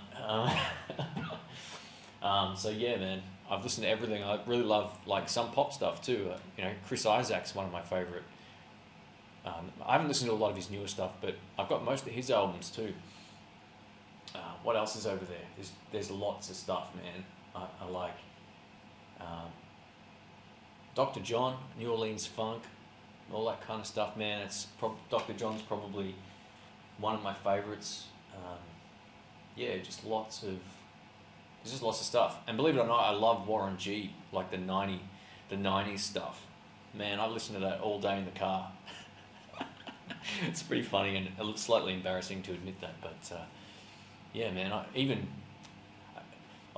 So yeah, man, I've listened to everything. I really love like some pop stuff too. You know, Chris Isaac's one of my favorite. I haven't listened to a lot of his newer stuff, but I've got most of his albums too. What else is over there? There's lots of stuff, man. I like Dr. John, New Orleans funk, all that kind of stuff, man. Dr. John's probably one of my favorites. Yeah, just lots of stuff. And believe it or not, I love Warren G, like the 90s stuff. Man, I listen to that all day in the car. It's pretty funny and slightly embarrassing to admit that, but yeah, man, a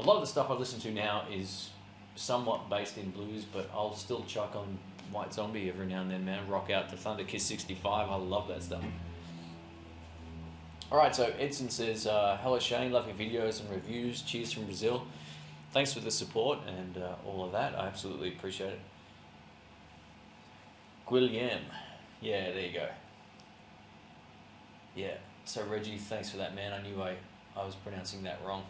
lot of the stuff I listen to now is somewhat based in blues, but I'll still chuck on White Zombie every now and then, man. Rock out to Thunder Kiss 65. I love that stuff. Alright, so Edson says, hello Shane, love your videos and reviews. Cheers from Brazil. Thanks for the support and all of that. I absolutely appreciate it. Guilherme. Yeah, there you go. Yeah, so Reggie, thanks for that, man. I knew I was pronouncing that wrong.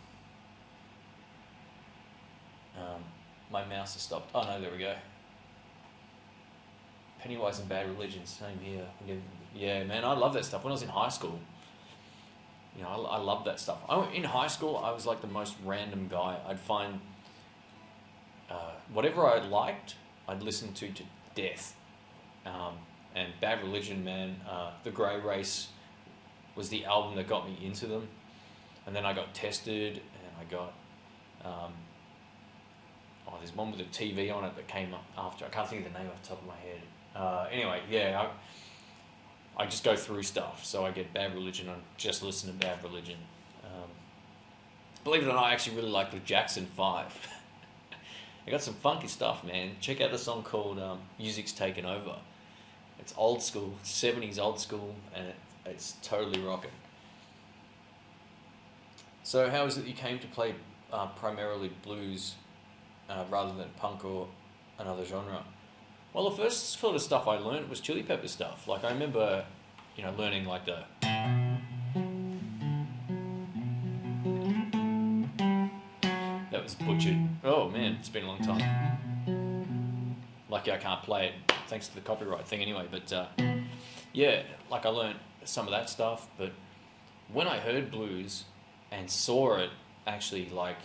My mouse has stopped. Oh no, there we go. Pennywise and Bad Religion, same here. Yeah, man, I love that stuff. When I was in high school, you know, I love that stuff. In high school, I was like the most random guy. I'd find whatever I liked, I'd listen to death. And Bad Religion, man, The Grey Race was the album that got me into them. And then I got Tested, and I got... there's one with a TV on it that came up after. I can't think of the name off the top of my head. Anyway, yeah, I just go through stuff. So I get Bad Religion and just listen to Bad Religion. Believe it or not, I actually really like the Jackson 5. They got some funky stuff, man. Check out the song called Music's Taken Over. It's old school, 70s old school, and it's totally rocking. So how is it you came to play primarily blues rather than punk or another genre? Well, the first sort of stuff I learned was Chili Pepper stuff. Like I remember, you know, learning like the... That was butchered. Oh man, it's been a long time. Lucky I can't play it, thanks to the copyright thing anyway. But yeah, like I learned some of that stuff. But when I heard blues and saw it actually, like,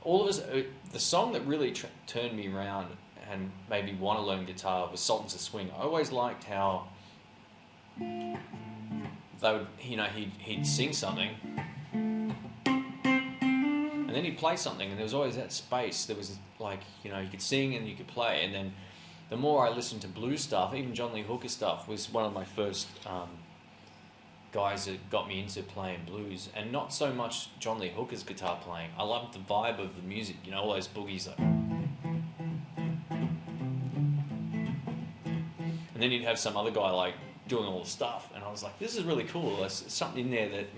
all of us, the song that really turned me around and made me want to learn guitar was Sultans of Swing. I always liked how they would, you know, he'd sing something and then he'd play something, and there was always that space. There was like, you know, you could sing and you could play. And then the more I listened to blues stuff, even John Lee Hooker stuff was one of my first guys that got me into playing blues, and not so much John Lee Hooker's guitar playing. I loved the vibe of the music, you know, all those boogies like. And then you'd have some other guy like doing all the stuff, and I was like, this is really cool. There's something in there that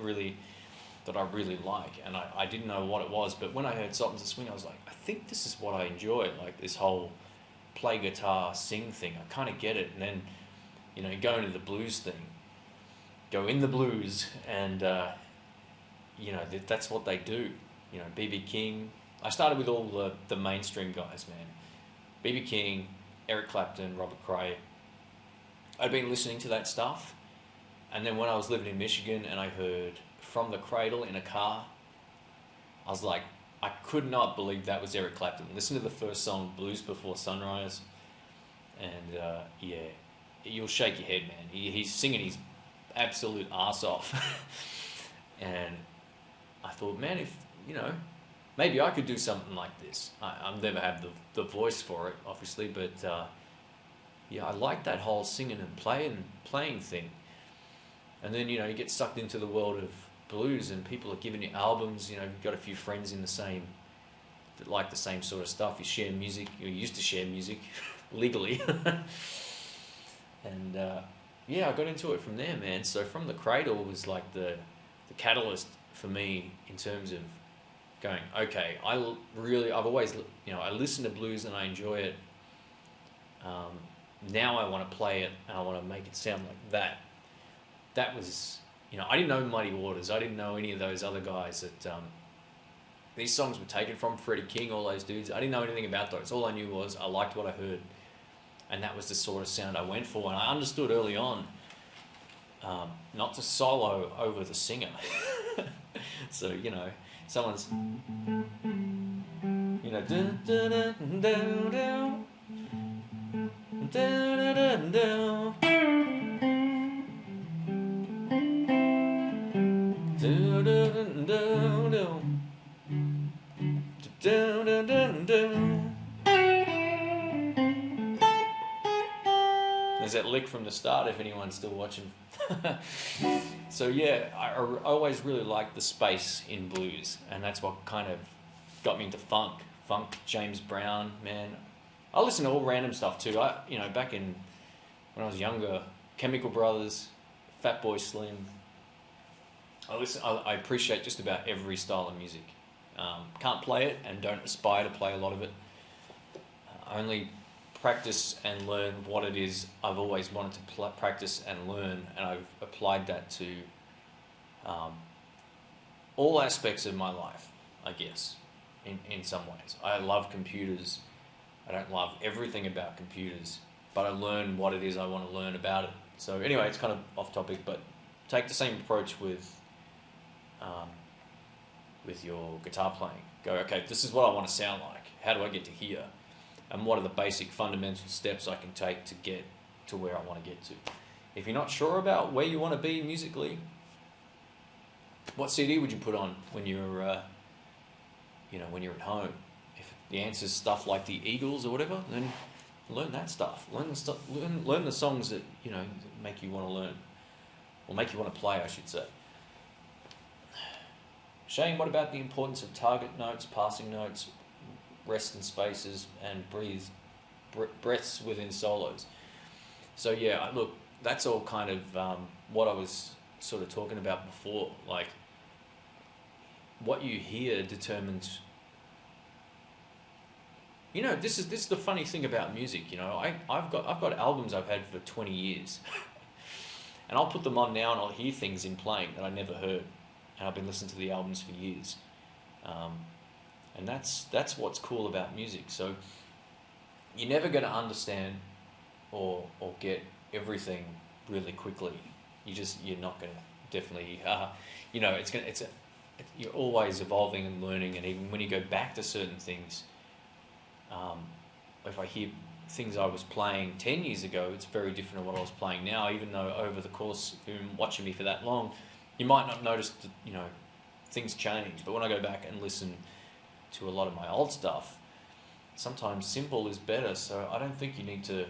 I really like, and I didn't know what it was, but when I heard Sultans of Swing, I was like, I think this is what I enjoy, like this whole play guitar, sing thing. I kind of get it. And then, you know, you go into the blues thing, go in the blues, and you know, that's what they do. You know, B.B. King. I started with all the mainstream guys, man. B.B. King, Eric Clapton, Robert Cray. I'd been listening to that stuff, and then when I was living in Michigan and I heard From the Cradle in a car, I was like, I could not believe that was Eric Clapton. Listen to the first song, Blues Before Sunrise, and yeah, you'll shake your head, man. He's singing his absolute arse off. And I thought, man, if, you know, maybe I could do something like this. I'll never have the voice for it, obviously, but yeah, I like that whole singing and playing thing. And then, you know, you get sucked into the world of blues, and people are giving you albums. You know, you've got a few friends in that like the same sort of stuff. You share music. You used to share music legally. And yeah, I got into it from there, man. So From the Cradle was like the catalyst for me in terms of going, okay, I've always, you know, I listen to blues and I enjoy it. Now I want to play it and I want to make it sound like that. That was, you know, I didn't know Muddy Waters. I didn't know any of those other guys that these songs were taken from, Freddie King, all those dudes. I didn't know anything about those. All I knew was I liked what I heard, and that was the sort of sound I went for. And I understood early on not to solo over the singer. So, you know, someone's, you know, dun, dun, dun, dun, dun, dun. Dun, dun, dun, dun. Dun, dun, dun, dun. Dun, dun, dun, dun. that lick from the start if anyone's still watching. So yeah, I always really liked the space in blues, and that's what kind of got me into funk. Funk, James Brown, man. I listen to all random stuff too. Back in when I was younger, Chemical Brothers, Fatboy Slim. I appreciate just about every style of music. Can't play it and don't aspire to play a lot of it. I only practice and learn what it is I've always wanted to practice and learn, and I've applied that to all aspects of my life, I guess, in some ways. I love computers. I don't love everything about computers, but I learn what it is I want to learn about it. So anyway, it's kind of off topic, but take the same approach with your guitar playing. Go, okay, this is what I want to sound like. How do I get to here? And what are the basic fundamental steps I can take to get to where I want to get to? If you're not sure about where you want to be musically, what CD would you put on when you're, when you're at home? If the answer is stuff like the Eagles or whatever, then learn that stuff. Learn the songs that that make you want to learn, or make you want to play, I should say. Shane, what about the importance of target notes, passing notes, rest in spaces, and breaths within solos? So yeah, look, that's all kind of what I was sort of talking about before. Like, what you hear determines. This is the funny thing about music. I've got albums I've had for 20 years, and I'll put them on now, and I'll hear things in playing that I never heard, and I've been listening to the albums for years. And that's what's cool about music. So you're never going to understand or get everything really quickly. You're not going to definitely. You're always evolving and learning, and even when you go back to certain things, if I hear things I was playing 10 years ago, it's very different to what I was playing now. Even though over the course, if you've been watching me for that long, you might not notice that things change. But when I go back and listen to a lot of my old stuff, sometimes simple is better. So I don't think you need to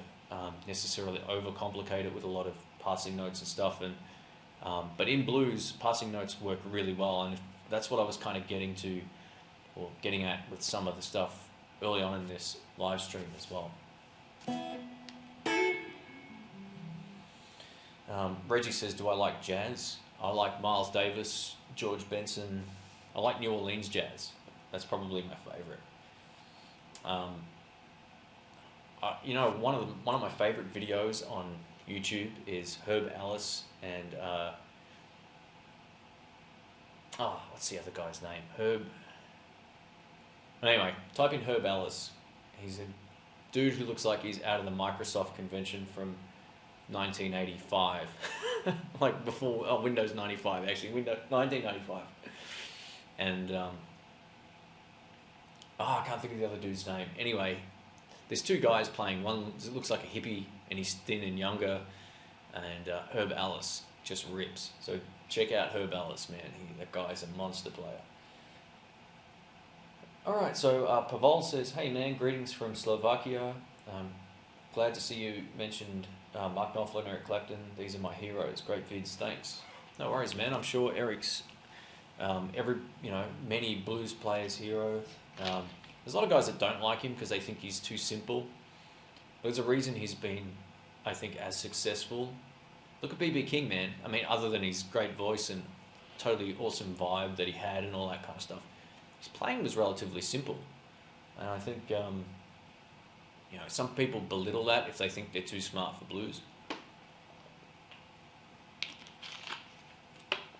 necessarily overcomplicate it with a lot of passing notes and stuff. And but in blues, passing notes work really well, and that's what I was kind of getting at with some of the stuff early on in this live stream as well. Reggie says, do I like jazz? I like Miles Davis, George Benson. I like New Orleans jazz. That's probably my favorite. One of my favorite videos on YouTube is Herb Ellis and what's the other guy's name? Herb. Anyway, type in Herb Ellis. He's a dude who looks like he's out of the Microsoft convention from 1985, like before Windows 95, actually, 1995. And I can't think of the other dude's name. Anyway, there's two guys playing. One looks like a hippie, and he's thin and younger, and Herb Ellis just rips. So check out Herb Ellis, man. That guy's a monster player. Alright, so Pavel says, hey man, greetings from Slovakia. Glad to see you mentioned Mark Knopfler and Eric Clapton. These are my heroes. Great vids, thanks. No worries, man. I'm sure Eric's many blues players' hero. There's a lot of guys that don't like him because they think he's too simple. But there's a reason he's been, I think, as successful. Look at B.B. King, man. I mean, other than his great voice and totally awesome vibe that he had and all that kind of stuff, his playing was relatively simple. And I think, some people belittle that if they think they're too smart for blues.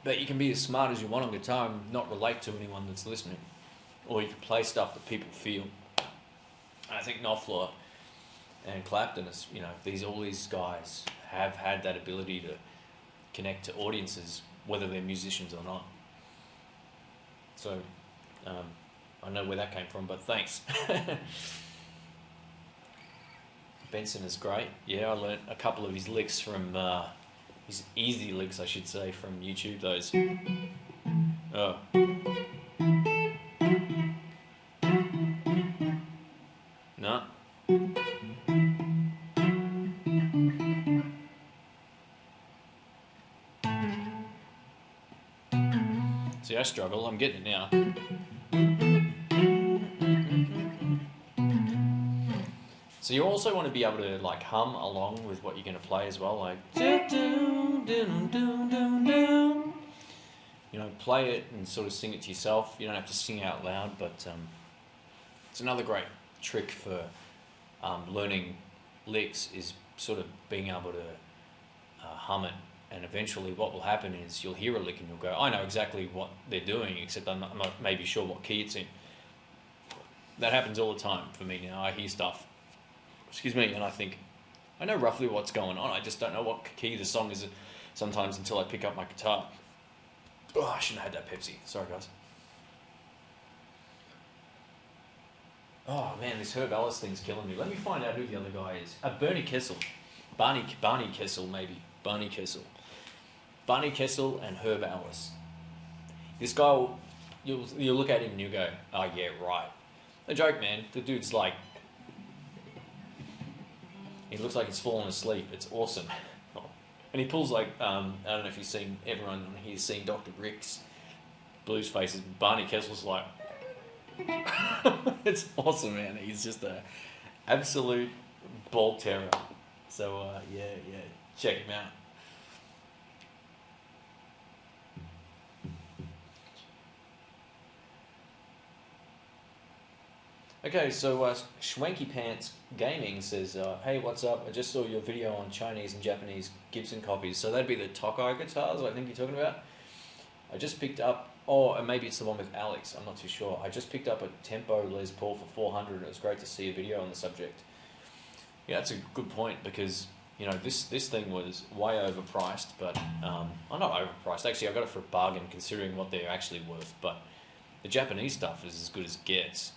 But you can be as smart as you want on guitar and not relate to anyone that's listening. Or you can play stuff that people feel. And I think Knopfler and Clapton, all these guys have had that ability to connect to audiences, whether they're musicians or not. So, I know where that came from, but thanks. Benson is great. Yeah, I learnt a couple of his licks from, his easy licks, I should say, from YouTube. Those. Oh. No. See, I struggle. I'm getting it now. So you also want to be able to like hum along with what you're going to play as well, like you know, play it and sort of sing it to yourself. You don't have to sing out loud, but it's another great trick for learning licks is sort of being able to hum it. And eventually what will happen is you'll hear a lick and you'll go, I know exactly what they're doing, except I'm not maybe sure what key it's in. That happens all the time for me now. I hear stuff, excuse me, and I think, I know roughly what's going on. I just don't know what key the song is sometimes until I pick up my guitar. Oh, I shouldn't have had that Pepsi. Sorry, guys. Oh, man, this Herb Ellis thing's killing me. Let me find out who the other guy is. Bernie Kessel. Barney Kessel, maybe. Barney Kessel. Barney Kessel and Herb Ellis. This guy, you'll look at him and you'll go, oh, yeah, right. No joke, man. The dude's like, he looks like he's fallen asleep. It's awesome. And he pulls like, I don't know if you've seen, everyone here's seen Dr. Rick's Blues Faces. Barney Kessel's like, it's awesome, man. He's just a absolute ball terror. So, yeah, check him out. Okay, so Schwanky Pants Gaming says, hey, what's up? I just saw your video on Chinese and Japanese Gibson copies. So that'd be the Tokai guitars I think you're talking about. I just picked up, and maybe it's the one with Alex, I'm not too sure. I just picked up a Tempo Les Paul for 400 and it was great to see a video on the subject. Yeah, that's a good point because, you know, this thing was way overpriced, but, I'm not overpriced. Actually, I got it for a bargain considering what they're actually worth, but the Japanese stuff is as good as it gets.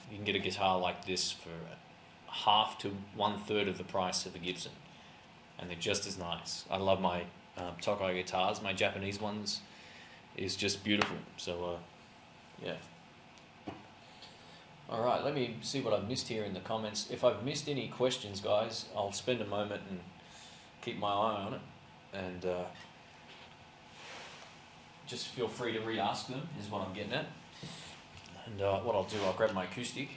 You can get a guitar like this for half to 1/3 of the price of a Gibson, and they're just as nice. I love my Tokai guitars. My Japanese ones is just beautiful. So, yeah. All right, let me see what I've missed here in the comments. If I've missed any questions, guys, I'll spend a moment and keep my eye on it, and just feel free to re-ask them, is what I'm getting at. And what I'll do, I'll grab my acoustic.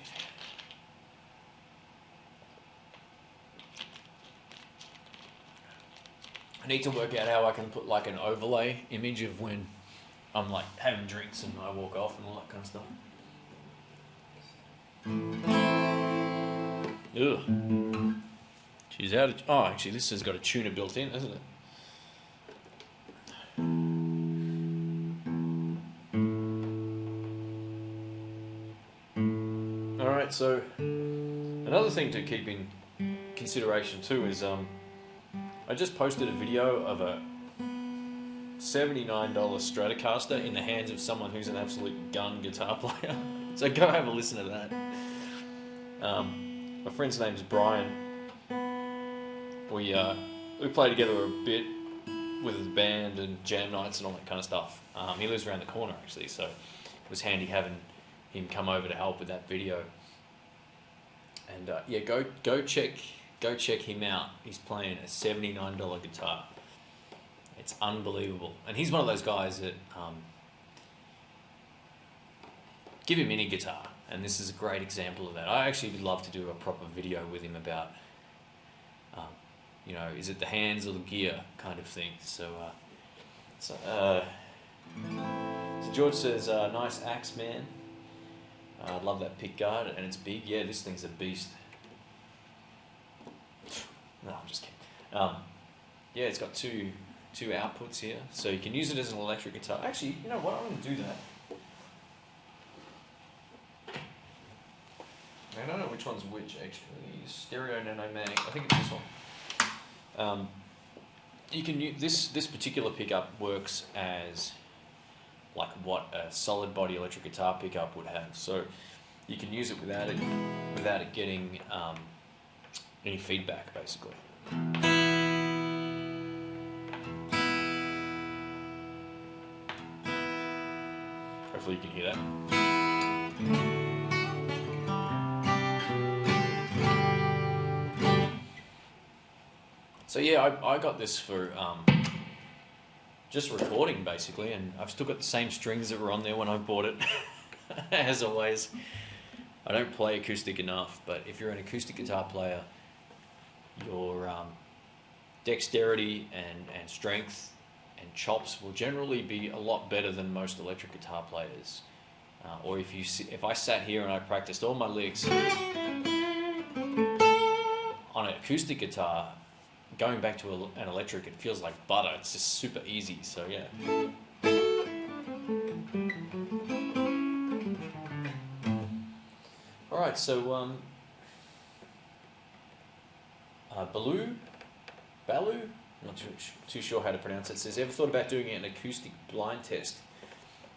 I need to work out how I can put like an overlay image of when I'm like having drinks and I walk off and all that kind of stuff. Ugh. She's out of... Oh, actually this has got a tuner built in, hasn't it? So another thing to keep in consideration too is I just posted a video of a $79 Stratocaster in the hands of someone who's an absolute gun guitar player. So go have a listen to that. My friend's name's Brian. We play together a bit with his band and jam nights and all that kind of stuff. He lives around the corner actually, so it was handy having him come over to help with that video. And yeah, go check him out. He's playing a $79 guitar. It's unbelievable. And he's one of those guys that give him any guitar, and this is a great example of that. I actually would love to do a proper video with him about, you know, is it the hands or the gear kind of thing. So George says, nice axe, man. I love that pick guard, and it's big. Yeah, this thing's a beast. No, I'm just kidding. Yeah, it's got two outputs here, so you can use it as an electric guitar. Actually, you know what? I'm going to do that. I don't know which one's which, actually. Stereo Nano Mag. I think it's this one. You can use this particular pickup works as like what a solid body electric guitar pickup would have. So you can use it without it getting any feedback, basically. Hopefully you can hear that. So yeah, I got this for just recording basically, and I've still got the same strings that were on there when I bought it. As always, I don't play acoustic enough, but if you're an acoustic guitar player, your dexterity and strength and chops will generally be a lot better than most electric guitar players. Or if I sat here and I practiced all my licks on an acoustic guitar, going back to an electric, it feels like butter. It's just super easy. So yeah. All right. So Balu, I'm not too sure how to pronounce it. Says, ever thought about doing an acoustic blind test?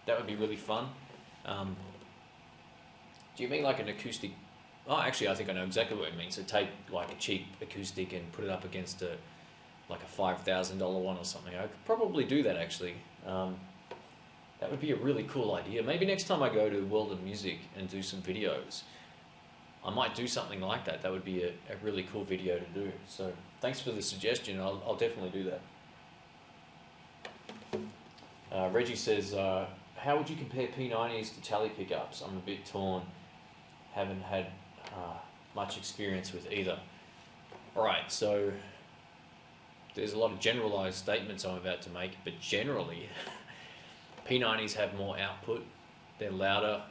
That would be really fun. Do you mean like an acoustic? Oh, actually, I think I know exactly what it means. So take like a cheap acoustic and put it up against like a $5,000 one or something. I could probably do that actually. That would be a really cool idea. Maybe next time I go to World of Music and do some videos, I might do something like that. That would be a really cool video to do. So thanks for the suggestion. I'll definitely do that. Reggie says, how would you compare P90s to Tele pickups? I'm a bit torn. Haven't had much experience with either. Alright, so there's a lot of generalized statements I'm about to make, but generally P90s have more output, they're louder,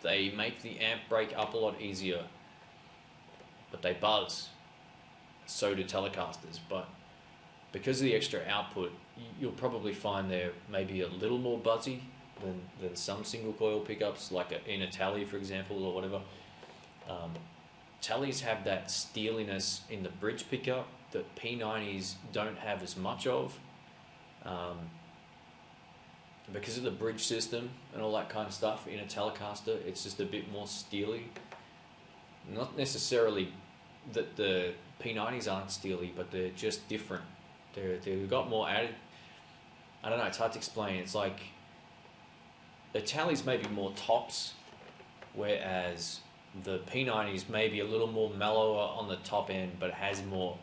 they make the amp break up a lot easier, but they buzz. So do Telecasters, but because of the extra output, you'll probably find they're maybe a little more buzzy than some single coil pickups, like in a Tele, for example, or whatever. Teles have that steeliness in the bridge pickup that P90s don't have as much of. Because of the bridge system and all that kind of stuff in a Telecaster, it's just a bit more steely. Not necessarily that the P90s aren't steely, but they're just different. They've got more added. I don't know, it's hard to explain. It's like the Teles may be more tops, whereas the P90s may be a little more mellower on the top end, but has more,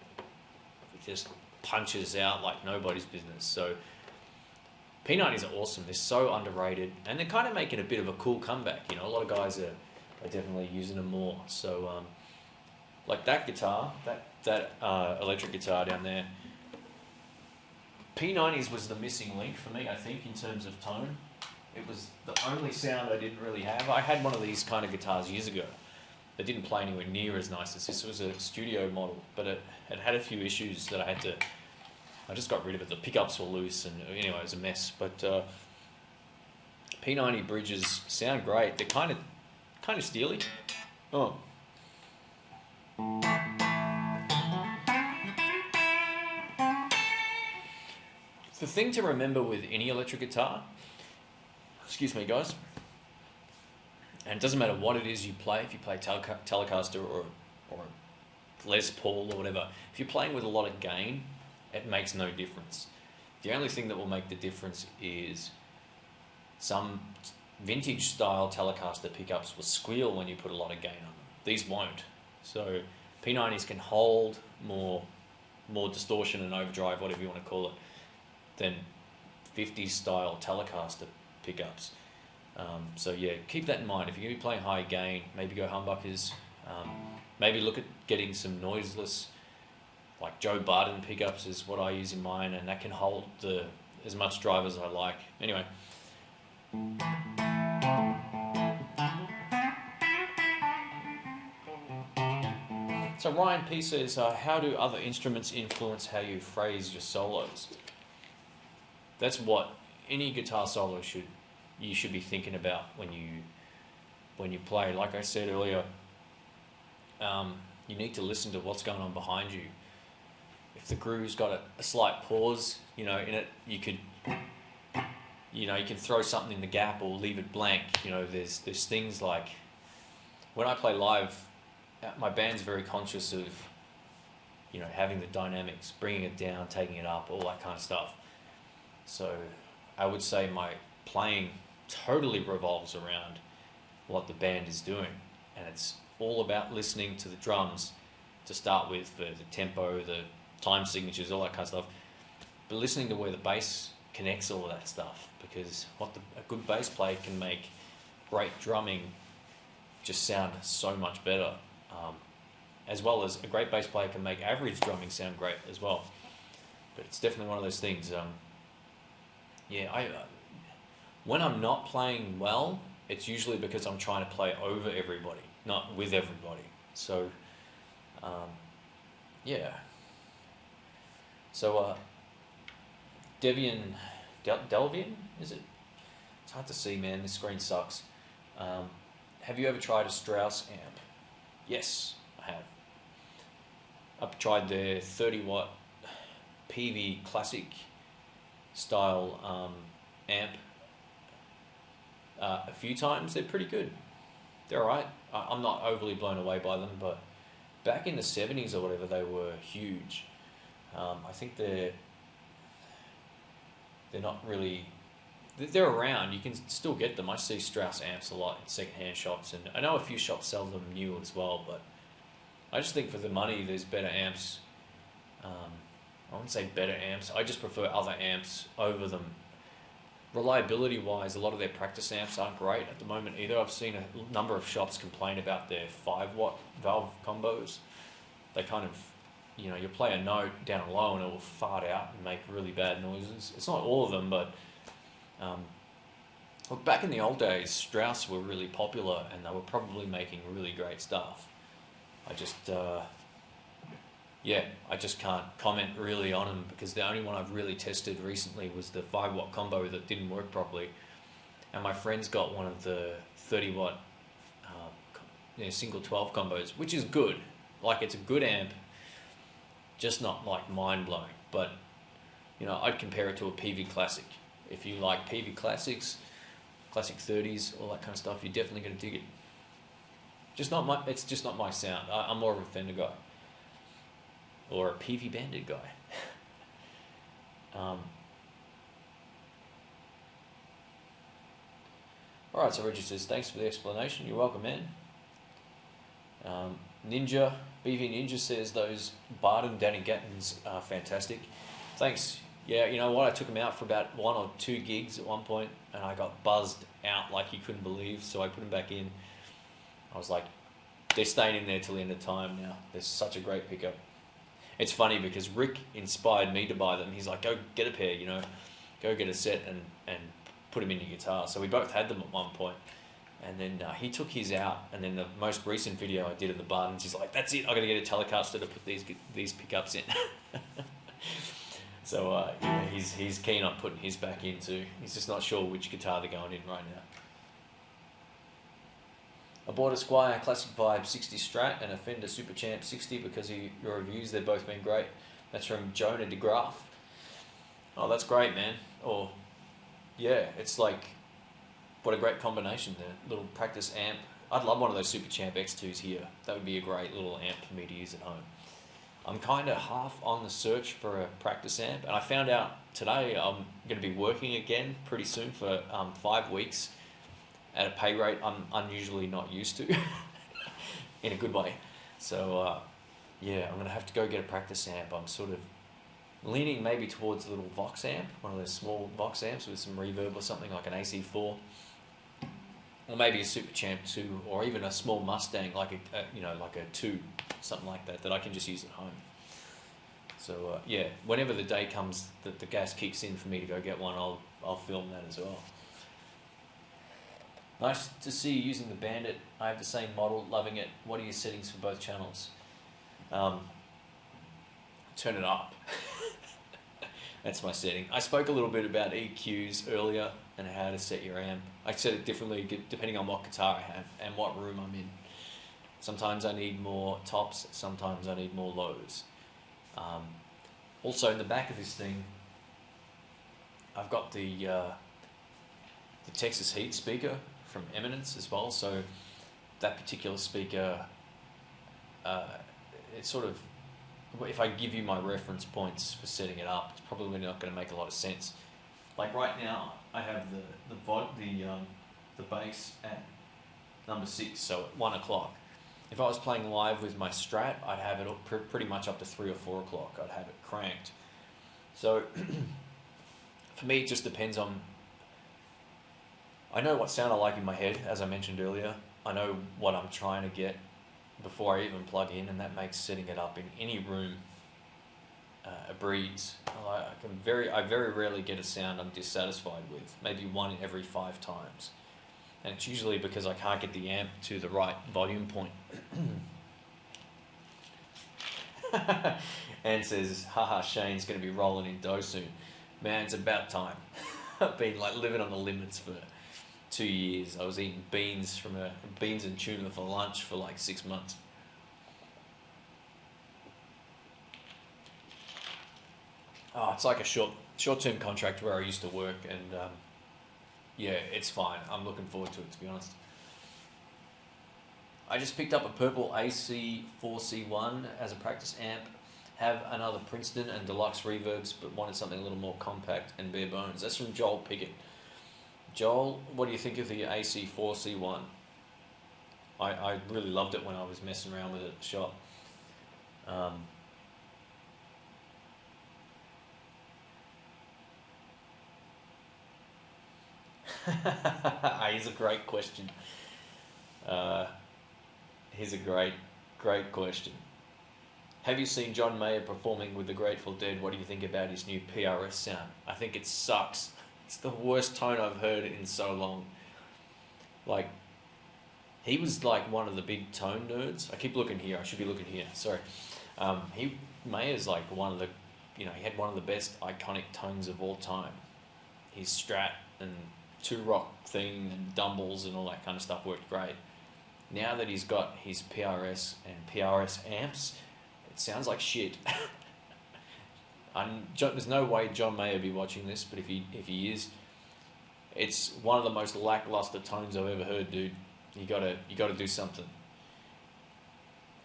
it just punches out like nobody's business. So P90s are awesome. They're so underrated, and they're kind of making a bit of a cool comeback. You know, a lot of guys are definitely using them more. So like that guitar, that electric guitar down there, P90s was the missing link for me, I think, in terms of tone. It was the only sound I didn't really have. I had one of these kind of guitars years ago that didn't play anywhere near as nice as this. It was a studio model, but it had a few issues that I just got rid of it. The pickups were loose, and anyway, it was a mess. But P90 bridges sound great. They're kind of steely. Oh. The thing to remember with any electric guitar, excuse me guys, and it doesn't matter what it is you play, if you play Telecaster or Les Paul or whatever, if you're playing with a lot of gain, it makes no difference. The only thing that will make the difference is some vintage style Telecaster pickups will squeal when you put a lot of gain on them. These won't. So P90s can hold more distortion and overdrive, whatever you want to call it, than 50s style Telecaster pickups. So yeah, keep that in mind. If you're going to be playing high gain, maybe go humbuckers. Maybe look at getting some noiseless, like Joe Barton pickups is what I use in mine, and that can hold as much drive as I like. Anyway. So Ryan P says, how do other instruments influence how you phrase your solos? That's what any guitar solo you should be thinking about when you play. Like I said earlier, you need to listen to what's going on behind you. If the groove's got a slight pause, in it, you can throw something in the gap or leave it blank. There's things like, when I play live, my band's very conscious of, having the dynamics, bringing it down, taking it up, all that kind of stuff. So I would say my playing totally revolves around what the band is doing, and it's all about listening to the drums to start with, for the tempo, the time signatures, all that kind of stuff, but listening to where the bass connects all of that stuff, because a good bass player can make great drumming just sound so much better, as well as a great bass player can make average drumming sound great as well. But it's definitely one of those things. When I'm not playing well, it's usually because I'm trying to play over everybody, not with everybody. So, So, Delvian, is it? It's hard to see, man. This screen sucks. Have you ever tried a Strauss amp? Yes, I have. I've tried their 30-watt PV Classic style amp a few times. They're pretty good. They're alright. I'm not overly blown away by them, but back in the 70s or whatever, they were huge. I think they're not really... They're around. You can still get them. I see Strauss amps a lot in second-hand shops, and I know a few shops sell them new as well, but I just think for the money, there's better amps. I wouldn't say better amps. I just prefer other amps over them. Reliability-wise, a lot of their practice amps aren't great at the moment either. I've seen a number of shops complain about their 5-watt valve combos. They kind of, you play a note down low and it will fart out and make really bad noises. It's not all of them, but look, back in the old days, Strauss were really popular and they were probably making really great stuff. I just can't comment really on them, because the only one I've really tested recently was the 5-watt combo that didn't work properly, and my friend's got one of the 30-watt single 12 combos, which is good. Like, it's a good amp, just not like mind-blowing, but I'd compare it to a PV Classic. If you like PV Classics, Classic 30s, all that kind of stuff, you're definitely going to dig it. It's just not my sound. I'm more of a Fender guy, or a PV Bandit guy. Alright, so Reggie says, thanks for the explanation. You're welcome, man. BV Ninja says, those Barden Danny Gattons are fantastic. Thanks. Yeah, you know what? I took them out for about 1 or 2 gigs at one point, and I got buzzed out like you couldn't believe, so I put them back in. I was like, they're staying in there till the end of time now. They're such a great pickup. It's funny because Rick inspired me to buy them. He's like, go get a pair, go get a set and put them in your guitar. So we both had them at one point. And then he took his out, and then the most recent video I did of the Bardens, he's like, that's it, I got to get a Telecaster to put these pickups in. So he's keen on putting his back in too. He's just not sure which guitar they're going in right now. I bought a Squier Classic Vibe 60 Strat and a Fender Super Champ 60 because of your reviews. They've both been great. That's from Jonah DeGraff. Oh, that's great, man. Or, yeah, it's like, what a great combination there. Little practice amp. I'd love one of those Super Champ X2s here. That would be a great little amp for me to use at home. I'm kind of half on the search for a practice amp, and I found out today I'm going to be working again pretty soon for 5 weeks at a pay rate I'm unusually not used to, in a good way. So, I'm going to have to go get a practice amp. I'm sort of leaning maybe towards a little Vox amp, one of those small Vox amps with some reverb or something, like an AC4, or maybe a Super Champ 2, or even a small Mustang, like a 2, something like that I can just use at home. So, whenever the day comes that the gas kicks in for me to go get one, I'll film that as well. Nice to see you using the Bandit. I have the same model, loving it. What are your settings for both channels? Turn it up. That's my setting. I spoke a little bit about EQs earlier and how to set your amp. I set it differently depending on what guitar I have and what room I'm in. Sometimes I need more tops, sometimes I need more lows. Also, in the back of this thing, I've got the Texas Heat speaker from Eminence as well. So that particular speaker, it's sort of, if I give you my reference points for setting it up, it's probably not going to make a lot of sense. Like right now, I have the bass at number 6, so at 1 o'clock. If I was playing live with my Strat, I'd have it pretty much up to 3 or 4 o'clock. I'd have it cranked. So For me, it just depends on. I know what sound I like in my head, as I mentioned earlier. I know what I'm trying to get before I even plug in, and that makes setting it up in any room a breeze. I very rarely get a sound I'm dissatisfied with. Maybe one in every 5 times, and it's usually because I can't get the amp to the right volume point. And says, haha, Shane's going to be rolling in dough soon. Man, it's about time. I've been like living on the limits for 2 years. I was eating beans and tuna for lunch for like 6 months. Oh, it's like a short-term contract where I used to work, and yeah, it's fine. I'm looking forward to it, to be honest. I just picked up a purple AC4C1 as a practice amp. Have another Princeton and deluxe reverbs, but wanted something a little more compact and bare bones. That's from Joel Pickett. Joel, what do you think of the AC4C1? I really loved it when I was messing around with it at the shop. Here's a great question. Here's a great question. Have you seen John Mayer performing with the Grateful Dead? What do you think about his new PRS sound? I think it sucks. It's the worst tone I've heard in so long. Like, he was like one of the big tone nerds. I keep looking here. I should be looking here. Sorry. Mayer's like one of the, he had one of the best iconic tones of all time. His Strat and 2-rock thing and Dumbles and all that kind of stuff worked great. Now that he's got his PRS and PRS amps, it sounds like shit. There's no way John Mayer be watching this, but if he is, it's one of the most lackluster tones I've ever heard, dude. You gotta do something.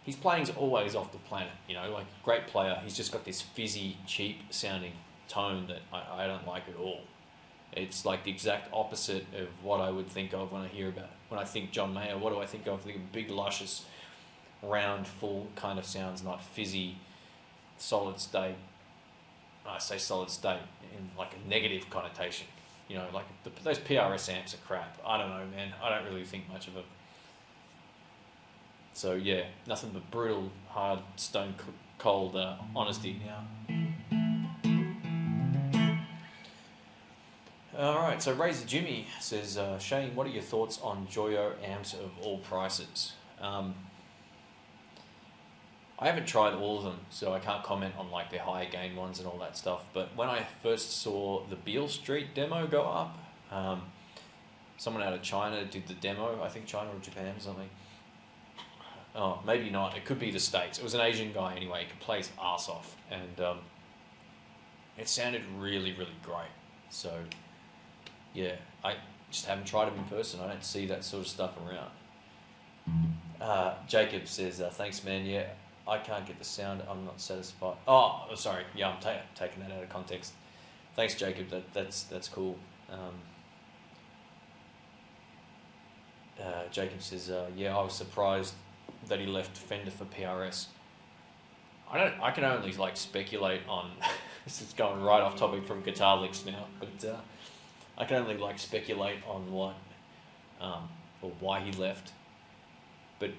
His playing's always off the planet, like great player. He's just got this fizzy, cheap sounding tone that I don't like at all. It's like the exact opposite of what I would think of when I think John Mayer. What do I think of? I think of big, luscious, round, full kind of sounds, not fizzy, solid state. I say solid state in like a negative connotation. Like those PRS amps are crap. I don't know, man. I don't really think much of it. So yeah, nothing but brutal, hard, stone cold honesty now. Alright, so Razor Jimmy says, Shane, what are your thoughts on Joyo amps of all prices? I haven't tried all of them, so I can't comment on like their higher gain ones and all that stuff, but when I first saw the Beale Street demo go up, someone out of China did the demo, I think China or Japan or something. Oh, maybe not, it could be the States. It was an Asian guy anyway, he could play his ass off, and it sounded really, really great. So yeah, I just haven't tried them in person. I don't see that sort of stuff around. Jacob says, thanks man, yeah, I can't get the sound, I'm not satisfied. Oh, sorry, yeah, I'm taking that out of context. Thanks Jacob, that's cool. Jacob says, yeah, I was surprised that he left Fender for PRS. I can only like speculate on, this is going right off topic from guitar licks now, but I can only like speculate on what, or why he left. But,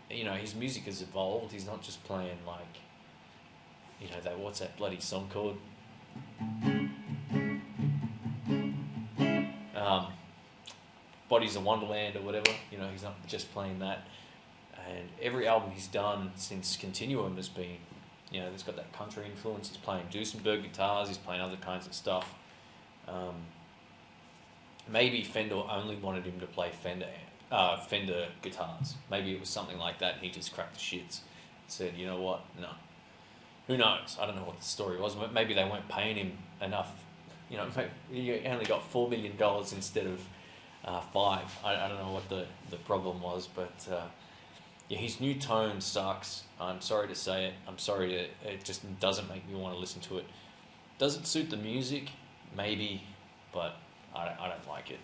his music has evolved. He's not just playing like, what's that bloody song called? Bodies of Wonderland or whatever. He's not just playing that. And every album he's done since Continuum has been, it's got that country influence. He's playing Duesenberg guitars. He's playing other kinds of stuff. Maybe Fender only wanted him to play Fender guitars. Maybe it was something like that, and he just cracked the shits. Said, you know what? No. Who knows? I don't know what the story was. Maybe they weren't paying him enough. He only got $4 million instead of $5. I don't know what the problem was, but yeah, his new tone sucks. I'm sorry to say it. It just doesn't make me want to listen to it. Does it suit the music? Maybe, but I don't like it.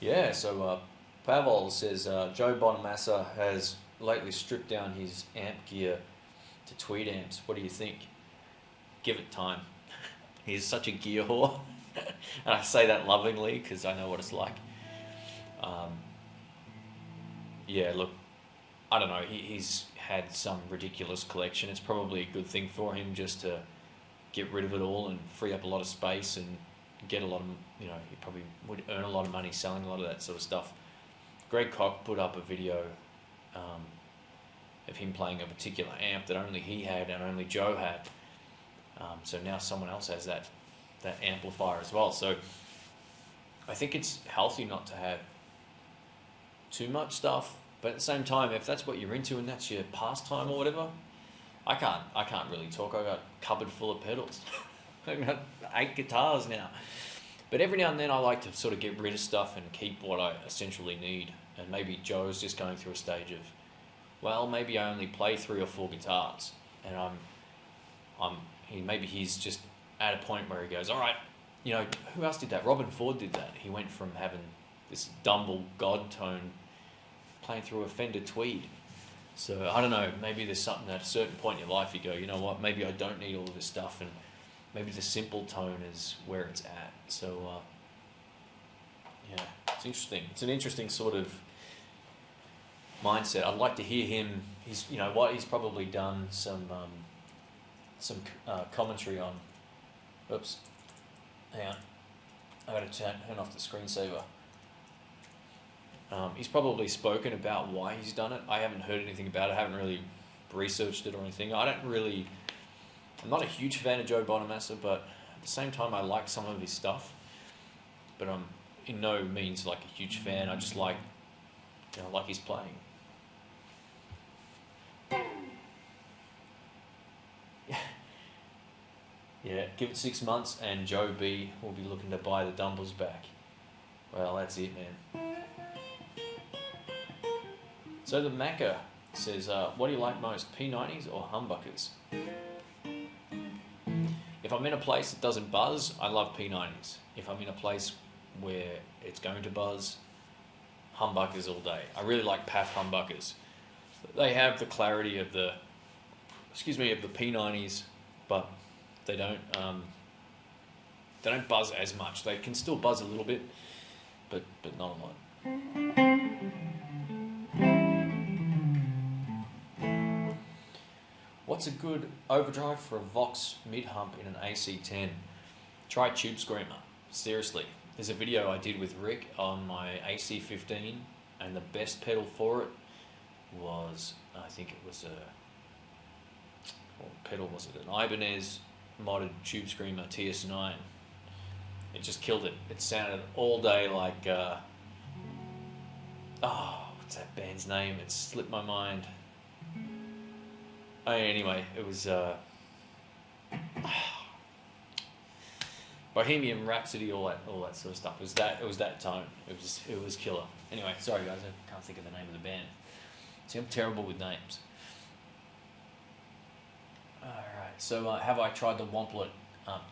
Yeah, so Pavel says Joe Bonamassa has lately stripped down his amp gear to tweed amps. What do you think? Give it time. He's such a gear whore. And I say that lovingly because I know what it's like. Yeah, look, I don't know. He's had some ridiculous collection. It's probably a good thing for him just to get rid of it all and free up a lot of space and get a lot of, he probably would earn a lot of money selling a lot of that sort of stuff. Greg Koch put up a video of him playing a particular amp that only he had and only Joe had. So now someone else has that amplifier as well. So I think it's healthy not to have too much stuff, but at the same time, if that's what you're into and that's your pastime or whatever, I can't really talk. I got a cupboard full of pedals. I got 8 guitars now. But every now and then I like to sort of get rid of stuff and keep what I essentially need. And maybe Joe's just going through a stage of, well, maybe I only play 3 or 4 guitars, and maybe he's just at a point where he goes, all right, who else did that? Robin Ford did that. He went from having this Dumble God tone playing through a Fender Tweed. So I don't know, maybe there's something at a certain point in your life you go, you know what, maybe I don't need all of this stuff, and maybe the simple tone is where it's at. So yeah, it's interesting. It's an interesting sort of mindset. I'd like to hear him. He's probably done some commentary on. Oops, hang on. I got to turn off the screensaver. He's probably spoken about why he's done it. I haven't heard anything about it. I haven't really researched it or anything. I'm not a huge fan of Joe Bonamassa, but at the same time I like some of his stuff. But I'm in no means like a huge fan. I just like his playing. Yeah, give it 6 months and Joe B will be looking to buy the Dumbles back. Well, that's it, man. So the Macca says, what do you like most, P90s or humbuckers? If I'm in a place that doesn't buzz, I love P90s. If I'm in a place where it's going to buzz, humbuckers all day. I really like PAF humbuckers. They have the clarity of the P90s, but they don't buzz as much. They can still buzz a little bit, but not a lot. What's a good overdrive for a Vox mid-hump in an AC10? Try Tube Screamer. Seriously. There's a video I did with Rick on my AC15, and the best pedal for it was, I think it was what pedal was it? An Ibanez modded Tube Screamer TS9. It just killed it. It sounded all day like, what's that band's name? It slipped my mind. Anyway, it was Bohemian Rhapsody, all that sort of stuff. It was that tone. It was killer. Anyway, sorry guys, I can't think of the name of the band. See, I'm terrible with names. Alright, so have I tried the Wamplet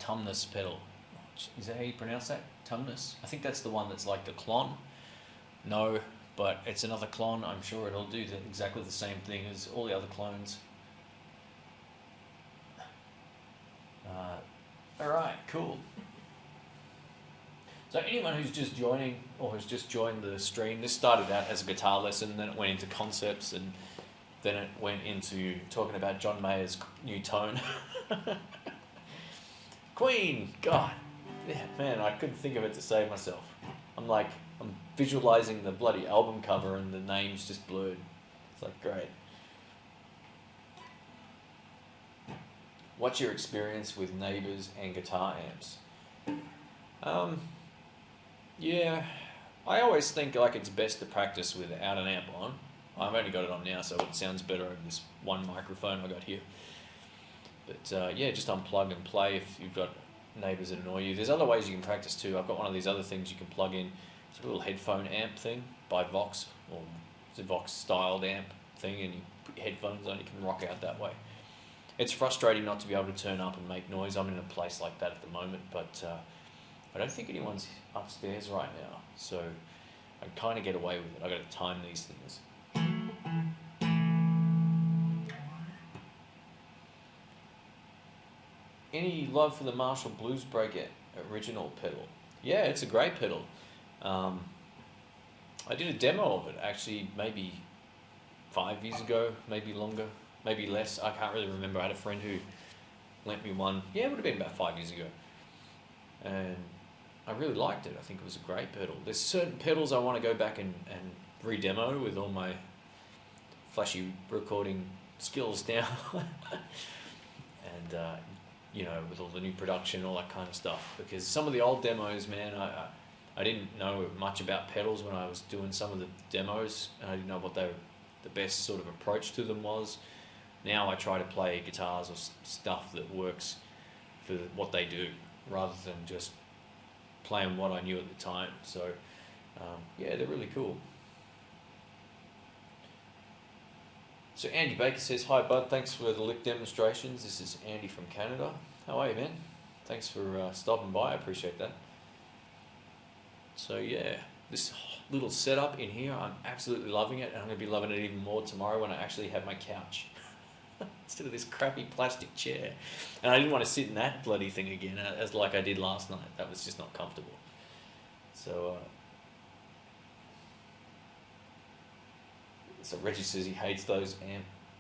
Tumnus pedal? Is that how you pronounce that? Tumnus? I think that's the one that's like the clon. No, but it's another clone. I'm sure it'll do exactly the same thing as all the other clones. Alright, cool. So anyone who's just joining or has just joined the stream, this started out as a guitar lesson, then it went into concepts, and then it went into talking about John Mayer's new tone. Queen! God. Yeah, man, I couldn't think of it to save myself. I'm visualizing the bloody album cover and the name's just blurred. It's like, great. What's your experience with neighbours and guitar amps? Yeah, I always think like it's best to practice without an amp on. I've only got it on now, so it sounds better over this one microphone I got here. But yeah, just unplug and play if you've got neighbours that annoy you. There's other ways you can practice too. I've got one of these other things you can plug in. It's a little headphone amp thing by Vox, or it's a Vox styled amp thing, and you put your headphones on, you can rock out that way. It's frustrating not to be able to turn up and make noise. I'm in a place like that at the moment, but I don't think anyone's upstairs right now, so I kind of get away with it. I've got to time these things. any love for the Marshall Blues Breaker original pedal? Yeah, it's a great pedal. I did a demo of it actually maybe 5 years ago, maybe longer, maybe less. I can't really remember. I had a friend who lent me one. Yeah, it would have been about 5 years ago. And I really liked it. I think it was a great pedal. There's certain pedals I want to go back and re-demo with all my flashy recording skills down. And, you know, with all the new production, all that kind of stuff. Because some of the old demos, man, I didn't know much about pedals when I was doing some of the demos. And I didn't know what the best sort of approach to them was. Now I try to play guitars or stuff that works for what they do, rather than just playing what I knew at the time. So, yeah, they're really cool. So Andy Baker says, "Hi bud, thanks for the lick demonstrations. This is Andy from Canada. How are you, man? Thanks for stopping by, I appreciate that." So yeah, this little setup in here, I'm absolutely loving it, and I'm going to be loving it even more tomorrow when I actually have my couch. Instead of this crappy plastic chair. And I didn't want to sit in that bloody thing again, as like I did last night. That was just not comfortable. So, so Reggie says he hates those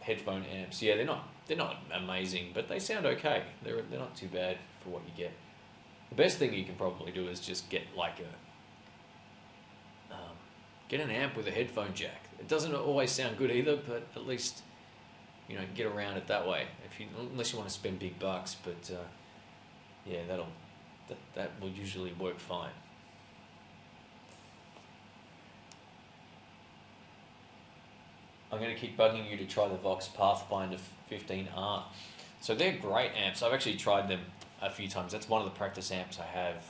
headphone amps. Yeah, they're not amazing, but they sound okay. They're not too bad for what you get. The best thing you can probably do is just get like get an amp with a headphone jack. It doesn't always sound good either, but at least, you know, get around it that way. Unless you want to spend big bucks, but yeah, that will usually work fine. I'm going to keep bugging you to try the Vox Pathfinder 15R. So they're great amps. I've actually tried them a few times. That's one of the practice amps I have.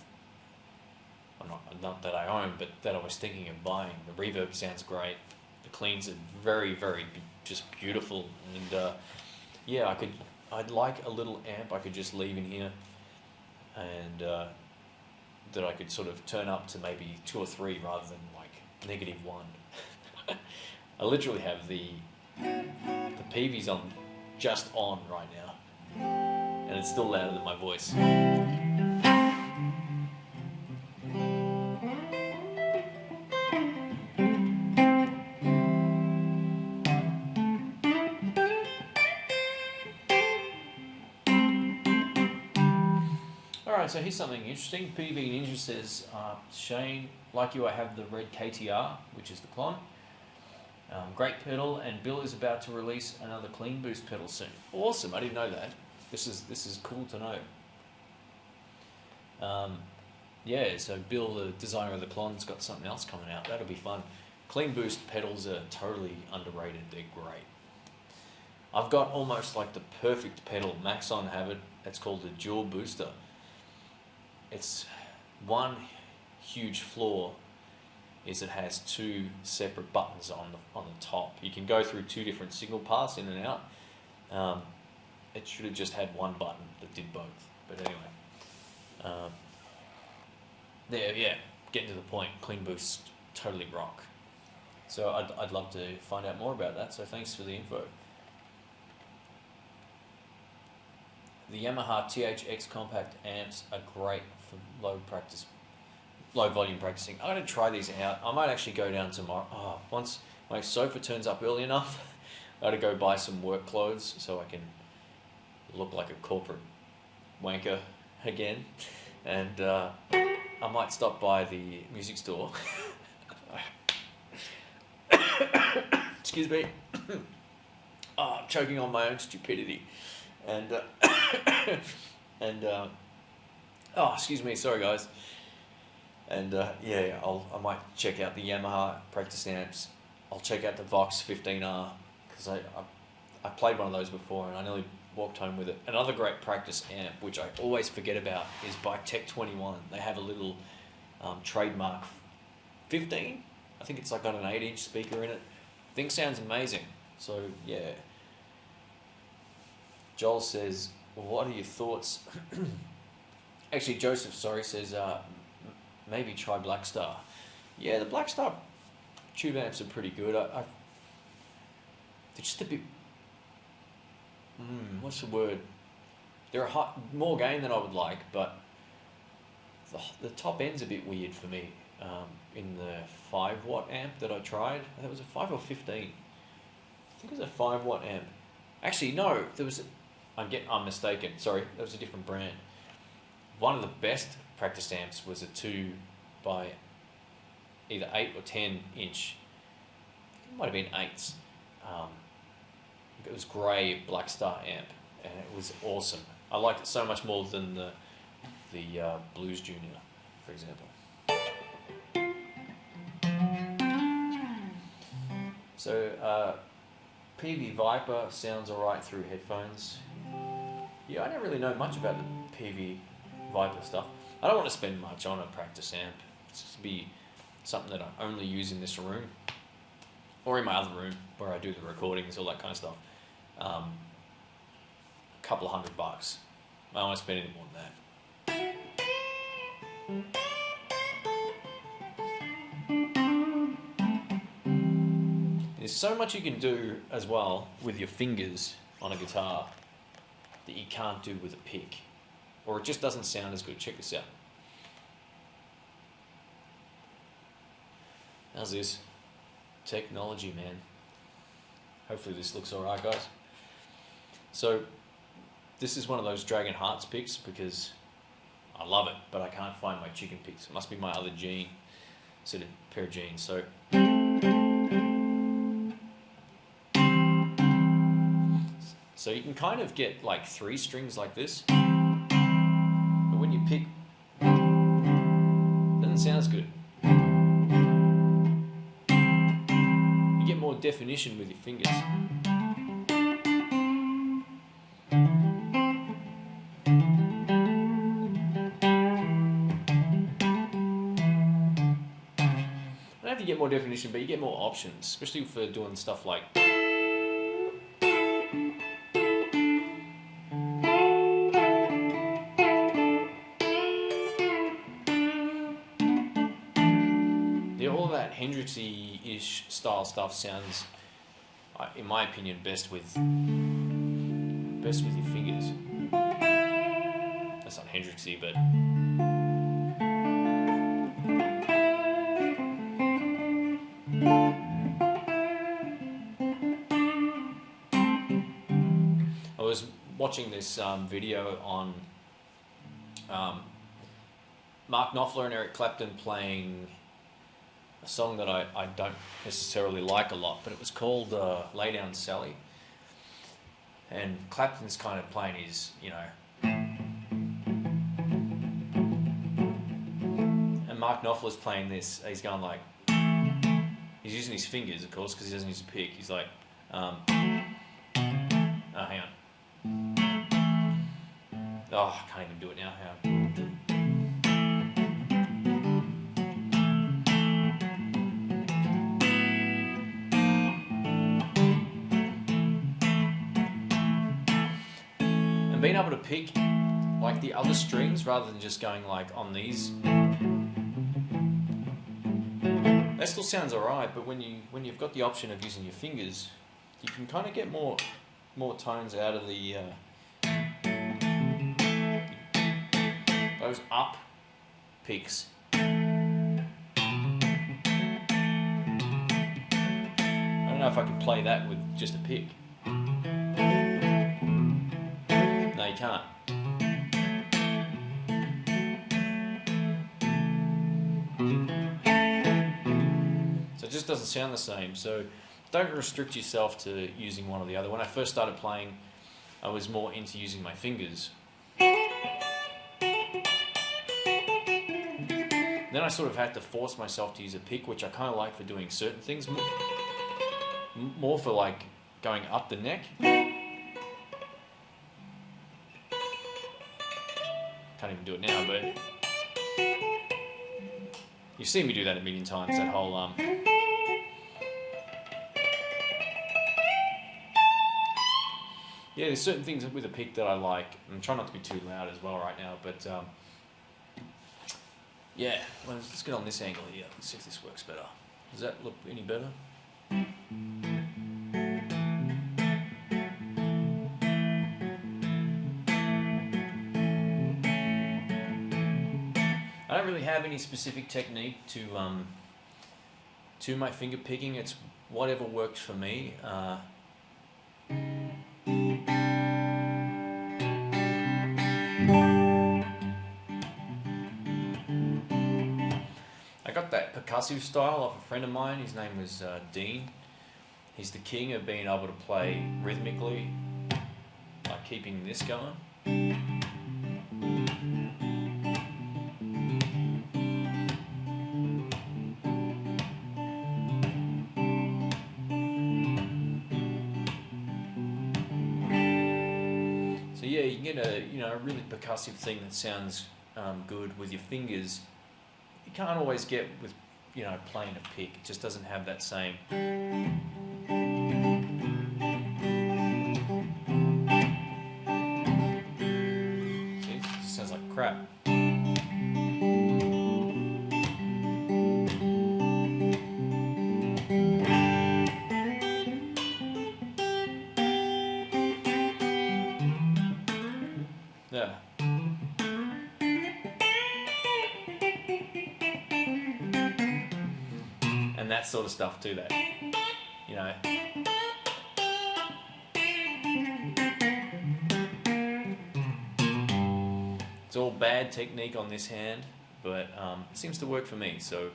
Well, not that I own, but that I was thinking of buying. The reverb sounds great. The cleans are very, very just beautiful. And yeah, I'd like a little amp I could just leave in here, and that I could sort of turn up to maybe 2 or 3 rather than like -1. I literally have the Peavies just on right now, and it's still louder than my voice. Alright, so here's something interesting. PV Ninja says, "Shane, like you, I have the red KTR, which is the clone. Great pedal, and Bill is about to release another clean boost pedal soon." Awesome, I didn't know that. This is cool to know. Yeah, so Bill, the designer of the clone's got something else coming out. That'll be fun. Clean boost pedals are totally underrated. They're great. I've got almost like the perfect pedal. Maxon have it. It's called the Dual Booster. It's one huge flaw is it has 2 separate buttons on the top. You can go through 2 different signal paths in and out. It should have just had one button that did both. But anyway, there, yeah, getting to the point. Clean boost totally rock. So I'd love to find out more about that. So thanks for the info. The Yamaha THX compact amps are great for low volume practicing. I'm going to try these out. I might actually go down tomorrow. Once my sofa turns up early enough, I got to go buy some work clothes so I can look like a corporate wanker again. And I might stop by the music store. Excuse me. I'm choking on my own stupidity. And excuse me, sorry guys. And yeah, I might check out the Yamaha practice amps. I'll check out the Vox 15R, because I played one of those before and I nearly walked home with it. Another great practice amp, which I always forget about, is by Tech 21. They have a little trademark 15. I think it's like got an 8-inch speaker in it. Thing sounds amazing. So yeah. Joel says, "What are your thoughts?" Actually, Joseph, says, maybe try Blackstar. Yeah, the Blackstar tube amps are pretty good. They're just a bit, what's the word? they're more gain than I would like, but the top end's a bit weird for me. In the 5 watt amp that I tried, that was a 5 or 15. I think it was a 5 watt amp. Actually, no, I'm mistaken. Sorry, that was a different brand. One of the best practice amps was a 2 by either 8 or 10 inch. It might have been 8s. It was grey Black Star amp, and it was awesome. I liked it so much more than the Blues Junior, for example. So PV Viper sounds alright through headphones. Yeah, I don't really know much about the PV Viper stuff. I don't want to spend much on a practice amp. It's just be something that I only use in this room or in my other room where I do the recordings, all that kind of stuff. A couple of $100. I don't want to spend any more than that. There's so much you can do as well with your fingers on a guitar that you can't do with a pick, or it just doesn't sound as good. Check this out. How's this? Technology, man. Hopefully this looks alright, guys. So this is one of those Dragon Hearts picks because I love it, but I can't find my chicken picks. It must be my other gene, sort of pair of genes. So you can kind of get like 3 strings like this, but when you pick, it doesn't sound as good. You get more definition with your fingers. I don't have to get more definition, but you get more options, especially for doing stuff like. Hendrixy-ish style stuff sounds, in my opinion, best with your fingers. That's not Hendrixy, but I was watching this video on Mark Knopfler and Eric Clapton playing a song that I don't necessarily like a lot, but it was called Lay Down Sally. And Clapton's kind of playing his, and Mark Knopfler's playing this, he's going like, he's using his fingers, of course, because he doesn't use a pick. He's like, hang on. Oh, I can't even do it now, hang on. Being able to pick like the other strings rather than just going like on these, that still sounds alright, but when you've got the option of using your fingers, you can kind of get more tones out of the those up picks. I don't know if I can play that with just a pick. No, you can't. So it just doesn't sound the same. So don't restrict yourself to using one or the other. When I first started playing, I was more into using my fingers. Then I sort of had to force myself to use a pick, which I kind of like for doing certain things. More for like going up the neck. Can't even do it now, but you've seen me do that a million times, that whole yeah, there's certain things with a pick that I like. I'm trying not to be too loud as well right now, but yeah, well, let's get on this angle here. Let's see if this works better. Does that look any better? I don't really have any specific technique to my finger picking. It's whatever works for me. I got that percussive style off a friend of mine. His name was Dean. He's the king of being able to play rhythmically, like keeping this going. So yeah, you can get a really percussive thing that sounds good with your fingers. You can't always get with playing a pick. It just doesn't have that same. See, it just sounds like crap. Yeah. And that sort of stuff too, that, It's all bad technique on this hand, but it seems to work for me. So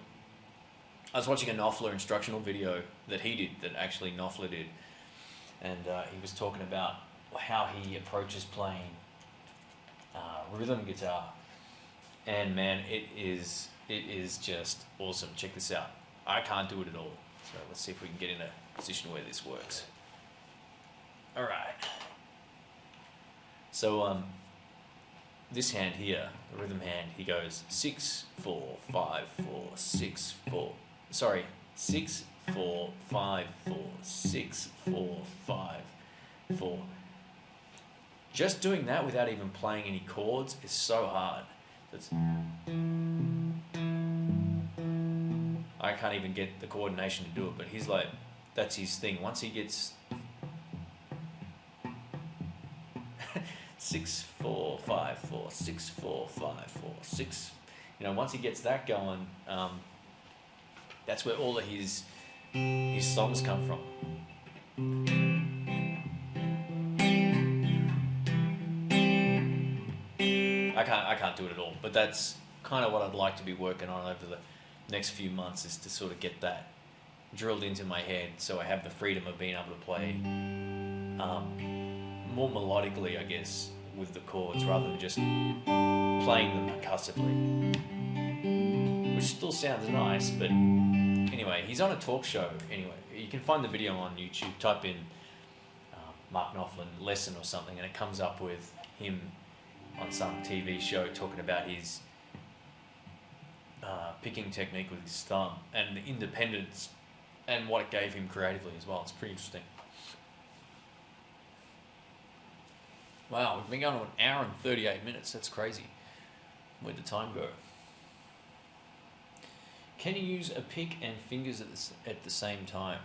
I was watching a Knopfler instructional video that he did, that actually Knopfler did, and he was talking about how he approaches playing rhythm guitar, and man, it is just awesome. Check this out. I can't do it at all, so let's see if we can get in a position where this works. All right. So this hand here, the rhythm hand, he goes 6 4 5 4 6 4. Sorry, 6 4 5 4 6 4 5 4. Just doing that without even playing any chords is so hard. I can't even get the coordination to do it, but he's like, that's his thing. Once he gets 6 4 5 4 6 4 5 4 6, once he gets that going, that's where all of his songs come from. I can't do it at all, but that's kind of what I'd like to be working on over the next few months, is to sort of get that drilled into my head, so I have the freedom of being able to play more melodically, I guess, with the chords, rather than just playing them percussively, which still sounds nice. But anyway, he's on a talk show. Anyway, you can find the video on YouTube. Type in Mark Knopfler lesson or something, and it comes up with him on some TV show talking about his picking technique with his thumb and the independence and what it gave him creatively as well. It's pretty interesting. Wow, we've been going on an hour and 38 minutes. That's crazy. Where'd the time go? Can you use a pick and fingers at the same time?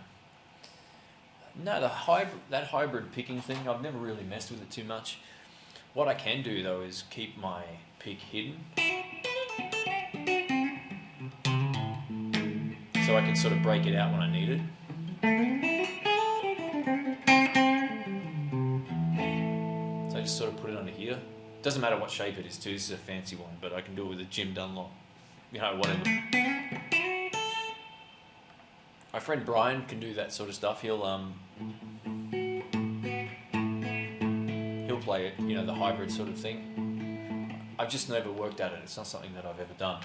No, that hybrid picking thing, I've never really messed with it too much. What I can do though is keep my pick hidden, so I can sort of break it out when I need it. So I just sort of put it under here. Doesn't matter what shape it is too. This is a fancy one, but I can do it with a Jim Dunlop, whatever. My friend Brian can do that sort of stuff. He'll play it, the hybrid sort of thing. I've just never worked at it. It's not something that I've ever done.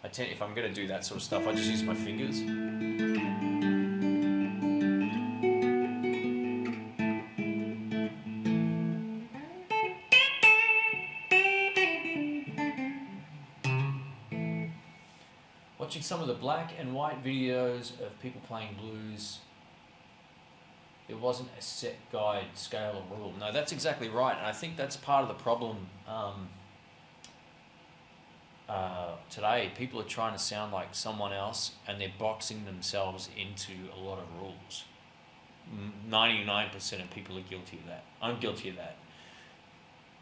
If I'm going to do that sort of stuff, I just use my fingers. Watching some of the black and white videos of people playing blues, it wasn't a set guide, scale, or rule. No, that's exactly right, and I think that's part of the problem today. People are trying to sound like someone else, and they're boxing themselves into a lot of rules. 99% of people are guilty of that. I'm guilty of that.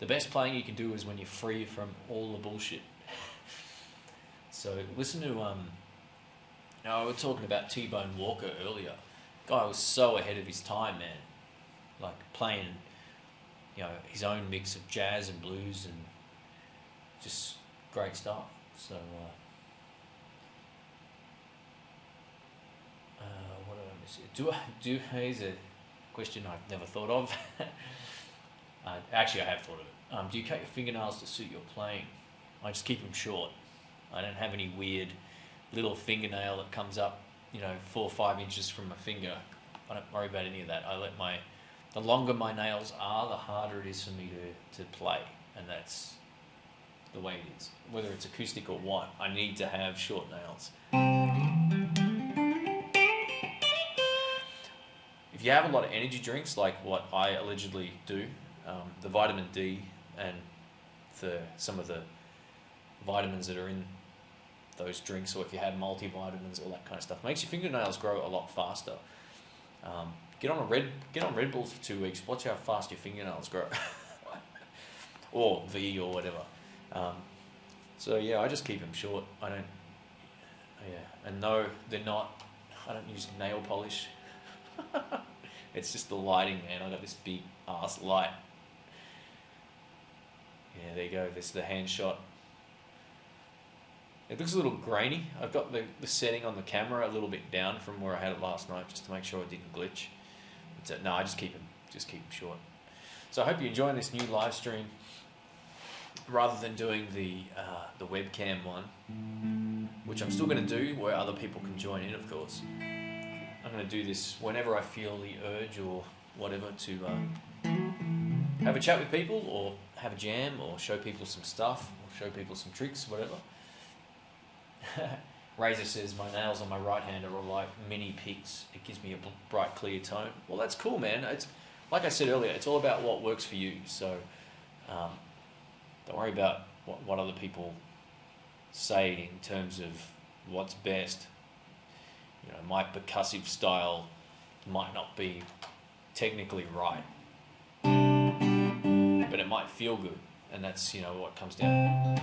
The best playing you can do is when you're free from all the bullshit. So listen to we were talking about T-Bone Walker earlier. Guy was so ahead of his time, man. Like playing, his own mix of jazz and blues and just great stuff. So what did I miss here? Here's a question I've never thought of. Actually, I have thought of it. Do you cut your fingernails to suit your playing? I just keep them short. I don't have any weird little fingernail that comes up, 4 or 5 inches from my finger. I don't worry about any of that. The longer my nails are, the harder it is for me to play, and that's the way it is. Whether it's acoustic or what, I need to have short nails. If you have a lot of energy drinks, like what I allegedly do, the vitamin D and some of the vitamins that are in those drinks, or if you have multivitamins, all that kind of stuff, makes your fingernails grow a lot faster. Get on Red Bull for 2 weeks. Watch how fast your fingernails grow, or V or whatever. So yeah, I just keep them short. I don't. Yeah, and no, they're not. I don't use nail polish. It's just the lighting, man. I got this big ass light. Yeah, there you go. This is the hand shot. It looks a little grainy. I've got the setting on the camera a little bit down from where I had it last night, just to make sure it didn't glitch. But no, I just keep them short. So I hope you're enjoying this new live stream, rather than doing the webcam one, which I'm still going to do, where other people can join in, of course. I'm going to do this whenever I feel the urge or whatever to have a chat with people, or have a jam, or show people some stuff, or show people some tricks, whatever. Razor says, my nails on my right hand are all like mini picks. It gives me a bright, clear tone. Well, that's cool, man. It's like I said earlier, it's all about what works for you. So don't worry about what other people say in terms of what's best. My percussive style might not be technically right, but it might feel good, and that's what comes down.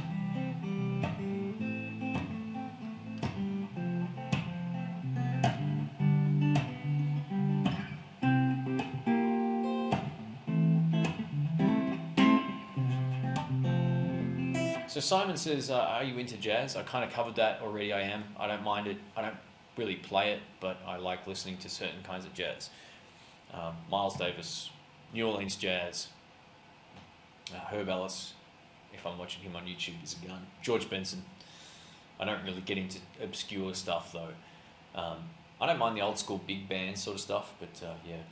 So Simon says, are you into jazz? I kind of covered that already. I am. I don't mind it. I don't really play it, but I like listening to certain kinds of jazz. Miles Davis, New Orleans jazz, Herb Ellis, if I'm watching him on YouTube, is a gun. George Benson. I don't really get into obscure stuff though. I don't mind the old school big band sort of stuff, but yeah.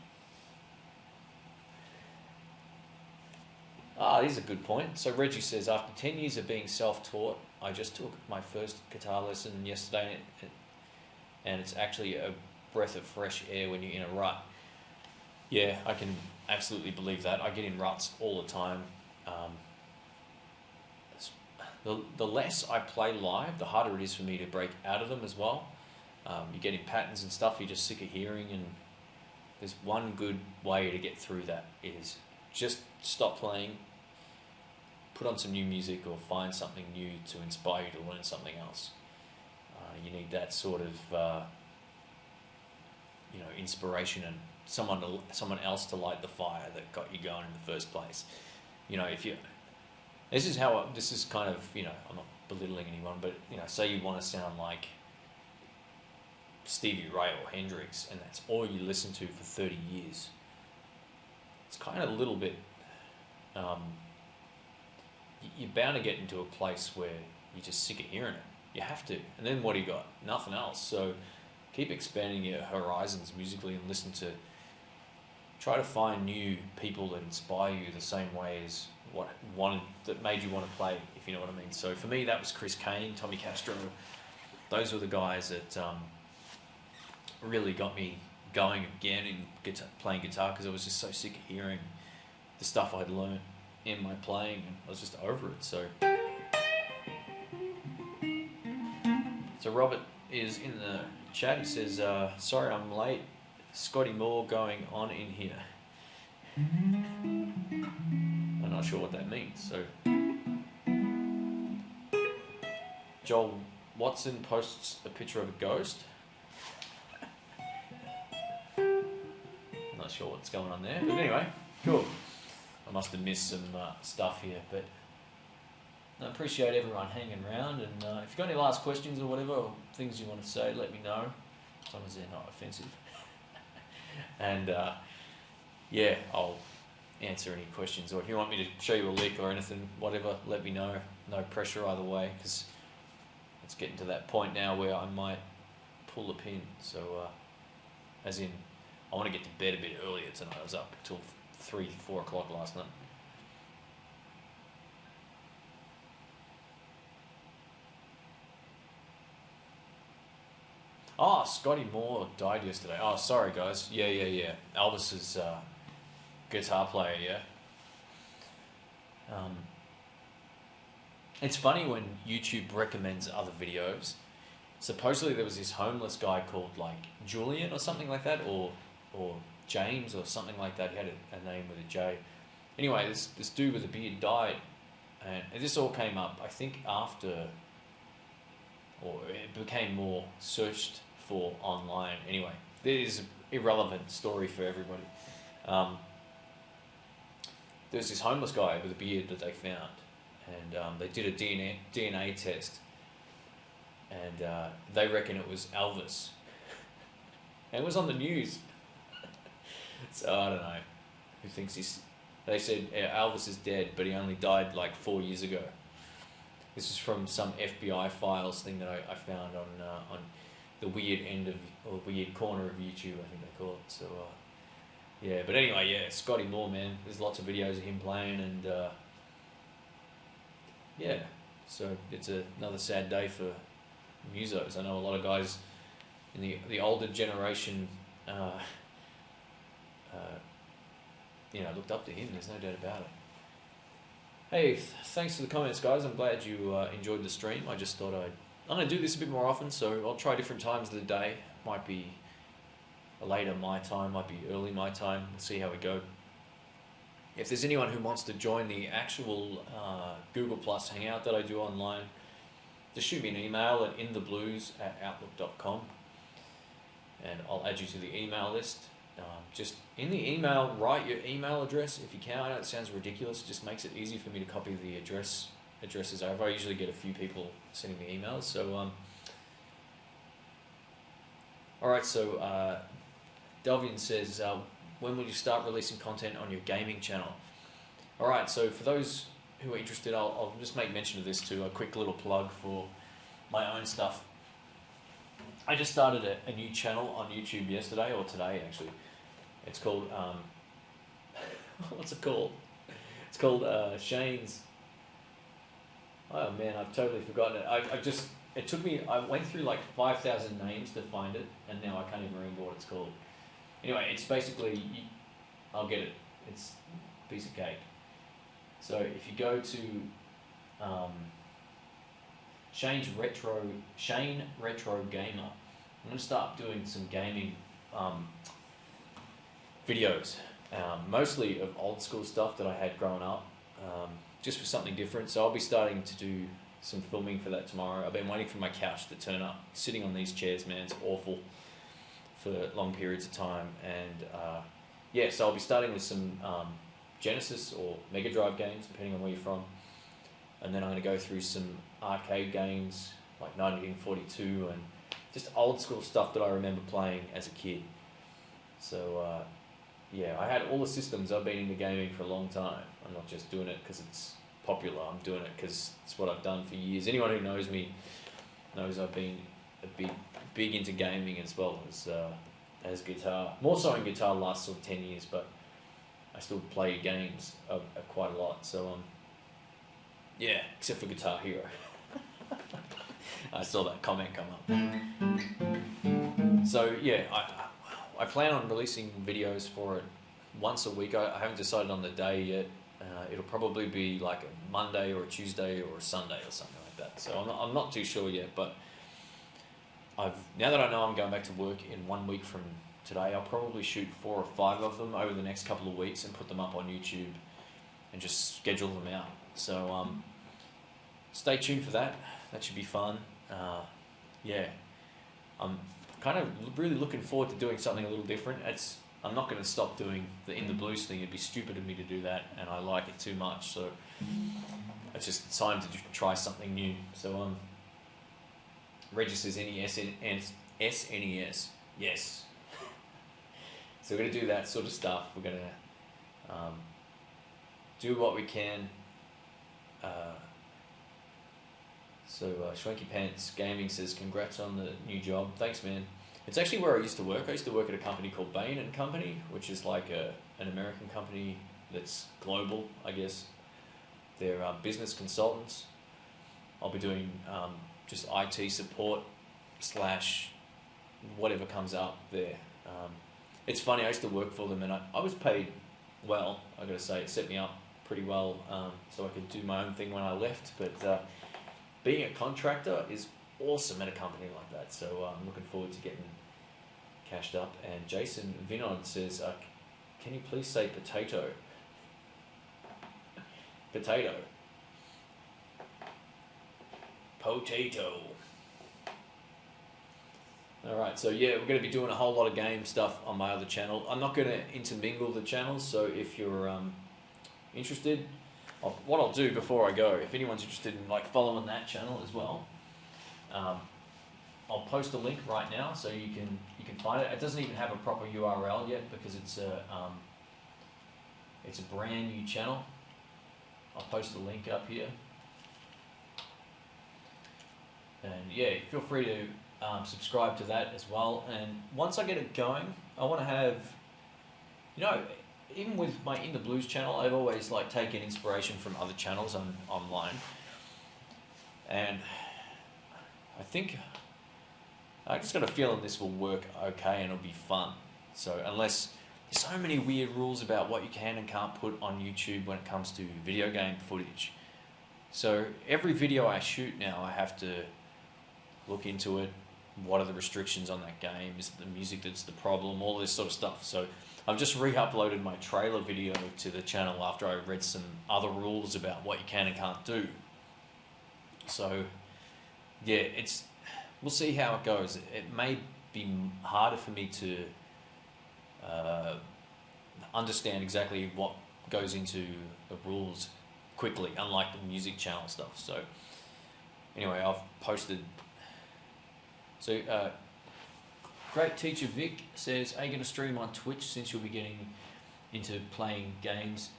This is a good point. So Reggie says, after 10 years of being self-taught, I just took my first guitar lesson yesterday, and it's actually a breath of fresh air when you're in a rut. Yeah, I can absolutely believe that. I get in ruts all the time. The less I play live, the harder it is for me to break out of them as well. You get in patterns and stuff you're just sick of hearing, and there's one good way to get through that is just stop playing, put on some new music, or find something new to inspire you to learn something else. You need that sort of inspiration and someone else to light the fire that got you going in the first place. This is kind of, I'm not belittling anyone, but say you want to sound like Stevie Ray or Hendrix, and that's all you listen to for 30 years. It's kind of a little bit, you're bound to get into a place where you're just sick of hearing it. You have to. And then what do you got? Nothing else. So keep expanding your horizons musically, and try to find new people that inspire you the same way as that made you want to play, if you know what I mean. So for me, that was Chris Kane, Tommy Castro. Those were the guys that really got me going again in playing guitar, because I was just so sick of hearing the stuff I'd learned in my playing, and I was just over it. So Robert is in the chat. He says, sorry I'm late. Scotty Moore going on in here. I'm not sure what that means. So Joel Watson posts a picture of a ghost. Not sure what's going on there, but anyway, cool. I must have missed some stuff here, but I appreciate everyone hanging around. And if you've got any last questions or whatever, or things you want to say, let me know, as long as they're not offensive. And yeah, I'll answer any questions. Or if you want me to show you a lick or anything, whatever, let me know. No pressure either way, because it's getting to that point now where I might pull the pin. So, as in, I want to get to bed a bit earlier tonight. I was up till 3, 4 o'clock last night. Oh, Scotty Moore died yesterday. Oh, sorry guys. Yeah. Elvis's guitar player, yeah. It's funny when YouTube recommends other videos. Supposedly there was this homeless guy called like Julian or something like that, or James or something like that. He had a name with a J. Anyway, this dude with a beard died, and this all came up, I think, after, or it became more searched for online. Anyway, this is an irrelevant story for everybody. There's this homeless guy with a beard that they found, and they did a DNA test, and they reckon it was Elvis. And it was on the news. So I don't know who thinks he's. They said Elvis is dead, but he only died like 4 years ago. This is from some FBI files thing that I found on the weird end of, or weird corner of YouTube, I think they call it. So yeah, but anyway, yeah, Scotty Moore, man. There's lots of videos of him playing, and yeah, so it's another sad day for musos. I know a lot of guys in the older generation, looked up to him. There's no doubt about it. Hey, thanks for the comments, guys. I'm glad you enjoyed the stream. I just thought I'm going to do this a bit more often, so I'll try different times of the day. Might be later my time, might be early my time. We'll see how we go. If there's anyone who wants to join the actual Google Plus Hangout that I do online, just shoot me an email at intheblues@outlook.com, and I'll add you to the email list. Just in the email, write your email address if you can. I know it sounds ridiculous. It just makes it easy for me to copy the addresses over. I usually get a few people sending me emails. So, all right. So, Delvian says, when will you start releasing content on your gaming channel? All right. So, for those who are interested, I'll just make mention of this too. A quick little plug for my own stuff. I just started a new channel on YouTube yesterday, or today actually. It's called, what's it called? It's called Shane's, oh man, I've totally forgotten it. It took me, I went through like 5,000 names to find it, and now I can't even remember what it's called. Anyway, it's basically, I'll get it. It's a piece of cake. So if you go to Shane Retro Gamer, I'm going to start doing some gaming videos, mostly of old school stuff that I had growing up, just for something different. So I'll be starting to do some filming for that tomorrow. I've been waiting for my couch to turn up. Sitting on these chairs, man, it's awful for long periods of time. And yeah, so I'll be starting with some Genesis or Mega Drive games, depending on where you're from. And then I'm going to go through some arcade games like 1942 and just old school stuff that I remember playing as a kid. So yeah, I had all the systems. I've been into gaming for a long time. I'm not just doing it because it's popular. I'm doing it because it's what I've done for years. Anyone who knows me knows I've been a big into gaming as well as guitar. More so in guitar the last sort of 10 years, but I still play games quite a lot. So yeah, except for Guitar Hero. I saw that comment come up. So yeah, I plan on releasing videos for it once a week. I haven't decided on the day yet. It'll probably be like a Monday or a Tuesday or a Sunday or something like that. So I'm not too sure yet, but now that I know I'm going back to work in 1 week from today, I'll probably shoot 4 or 5 of them over the next couple of weeks and put them up on YouTube and just schedule them out. So stay tuned for that. That should be fun. yeah, I'm kind of really looking forward to doing something a little different. I'm not going to stop doing the In the Blues thing. It'd be stupid of me to do that, and I like it too much. So it's just time to try something new. So Regis says SNES. Yes. So we're going to do that sort of stuff. We're going to do what we can. Schwanky Pants Gaming says, congrats on the new job. Thanks, man. It's actually where I used to work. I used to work at a company called Bain & Company, which is like an American company that's global, I guess. They're business consultants. I'll be doing just IT support / whatever comes up there. It's funny, I used to work for them, and I was paid well, I got to say. It set me up pretty well, so I could do my own thing when I left. But being a contractor is awesome at a company like that, so I'm looking forward to getting cashed up. And Jason Vinod says, can you please say potato? Potato. Potato. Alright, so yeah, we're going to be doing a whole lot of game stuff on my other channel. I'm not going to intermingle the channels, so if you're interested, what I'll do before I go, if anyone's interested in like following that channel as well, I'll post a link right now so you can find it. It doesn't even have a proper URL yet because it's a brand new channel. I'll post the link up here, and yeah, feel free to subscribe to that as well. And once I get it going, I want to have, even with my In the Blues channel, I've always like taken inspiration from other channels online, and I think I just got a feeling this will work okay and it'll be fun. So unless there's so many weird rules about what you can and can't put on YouTube when it comes to video game footage. So every video I shoot now, I have to look into it. What are the restrictions on that game? Is it the music that's the problem? All this sort of stuff. So I've just re-uploaded my trailer video to the channel after I read some other rules about what you can and can't do. So yeah, we'll see how it goes. It may be harder for me to understand exactly what goes into the rules quickly, unlike the music channel stuff. So anyway, I've posted. So great teacher Vic says, are you going to stream on Twitch since you'll be getting into playing games?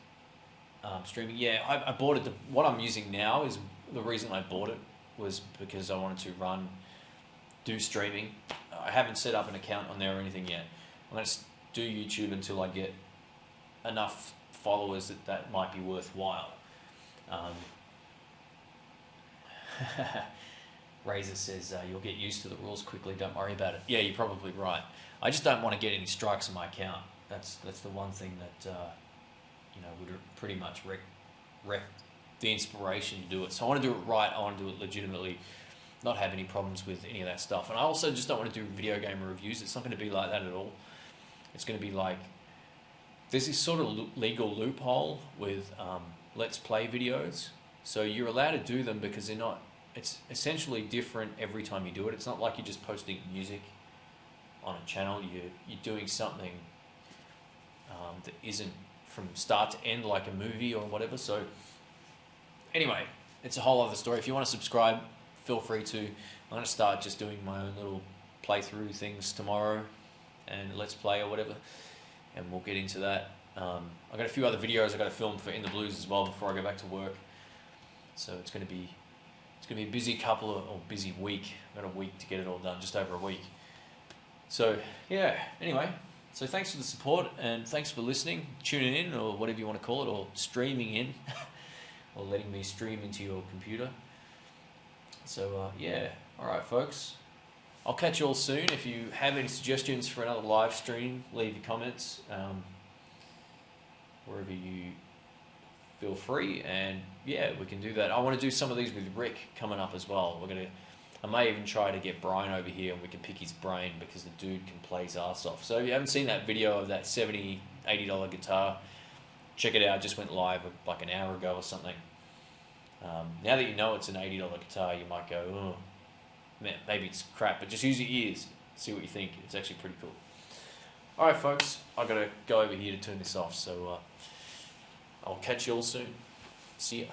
Streaming, yeah, I bought it. What I'm using now is the reason I bought it was because I wanted to do streaming. I haven't set up an account on there or anything yet. I'm going to do YouTube until I get enough followers that might be worthwhile. Razor says, you'll get used to the rules quickly, don't worry about it. Yeah, you're probably right. I just don't want to get any strikes on my account. That's the one thing that would pretty much wreck the inspiration to do it. So I want to do it right, I want to do it legitimately, not have any problems with any of that stuff. And I also just don't want to do video game reviews. It's not going to be like that at all. It's going to be like, there's this sort of legal loophole with Let's Play videos. So you're allowed to do them because it's essentially different every time you do it. It's not like you're just posting music on a channel. You're doing something that isn't from start to end like a movie or whatever. So anyway, it's a whole other story. If you want to subscribe, feel free to. I'm going to start just doing my own little playthrough things tomorrow and Let's Play or whatever, and we'll get into that. I've got a few other videos I've got to film for In the Blues as well before I go back to work. So it's going to be a busy busy week. I've got a week to get it all done, just over a week. So yeah, anyway, so thanks for the support and thanks for listening, tuning in, or whatever you want to call it, or streaming in, or letting me stream into your computer. So yeah, alright folks, I'll catch you all soon. If you have any suggestions for another live stream, leave your comments wherever you feel free, and yeah, we can do that. I want to do some of these with Rick coming up as well. I may even try to get Brian over here and we can pick his brain because the dude can play his ass off. So if you haven't seen that video of that $70, $80 guitar, check it out. It just went live like an hour ago or something. Now that you know it's an $80 guitar, you might go, oh, maybe it's crap, but just use your ears, see what you think. It's actually pretty cool. All right, folks, I've got to go over here to turn this off, so I'll catch you all soon. See ya.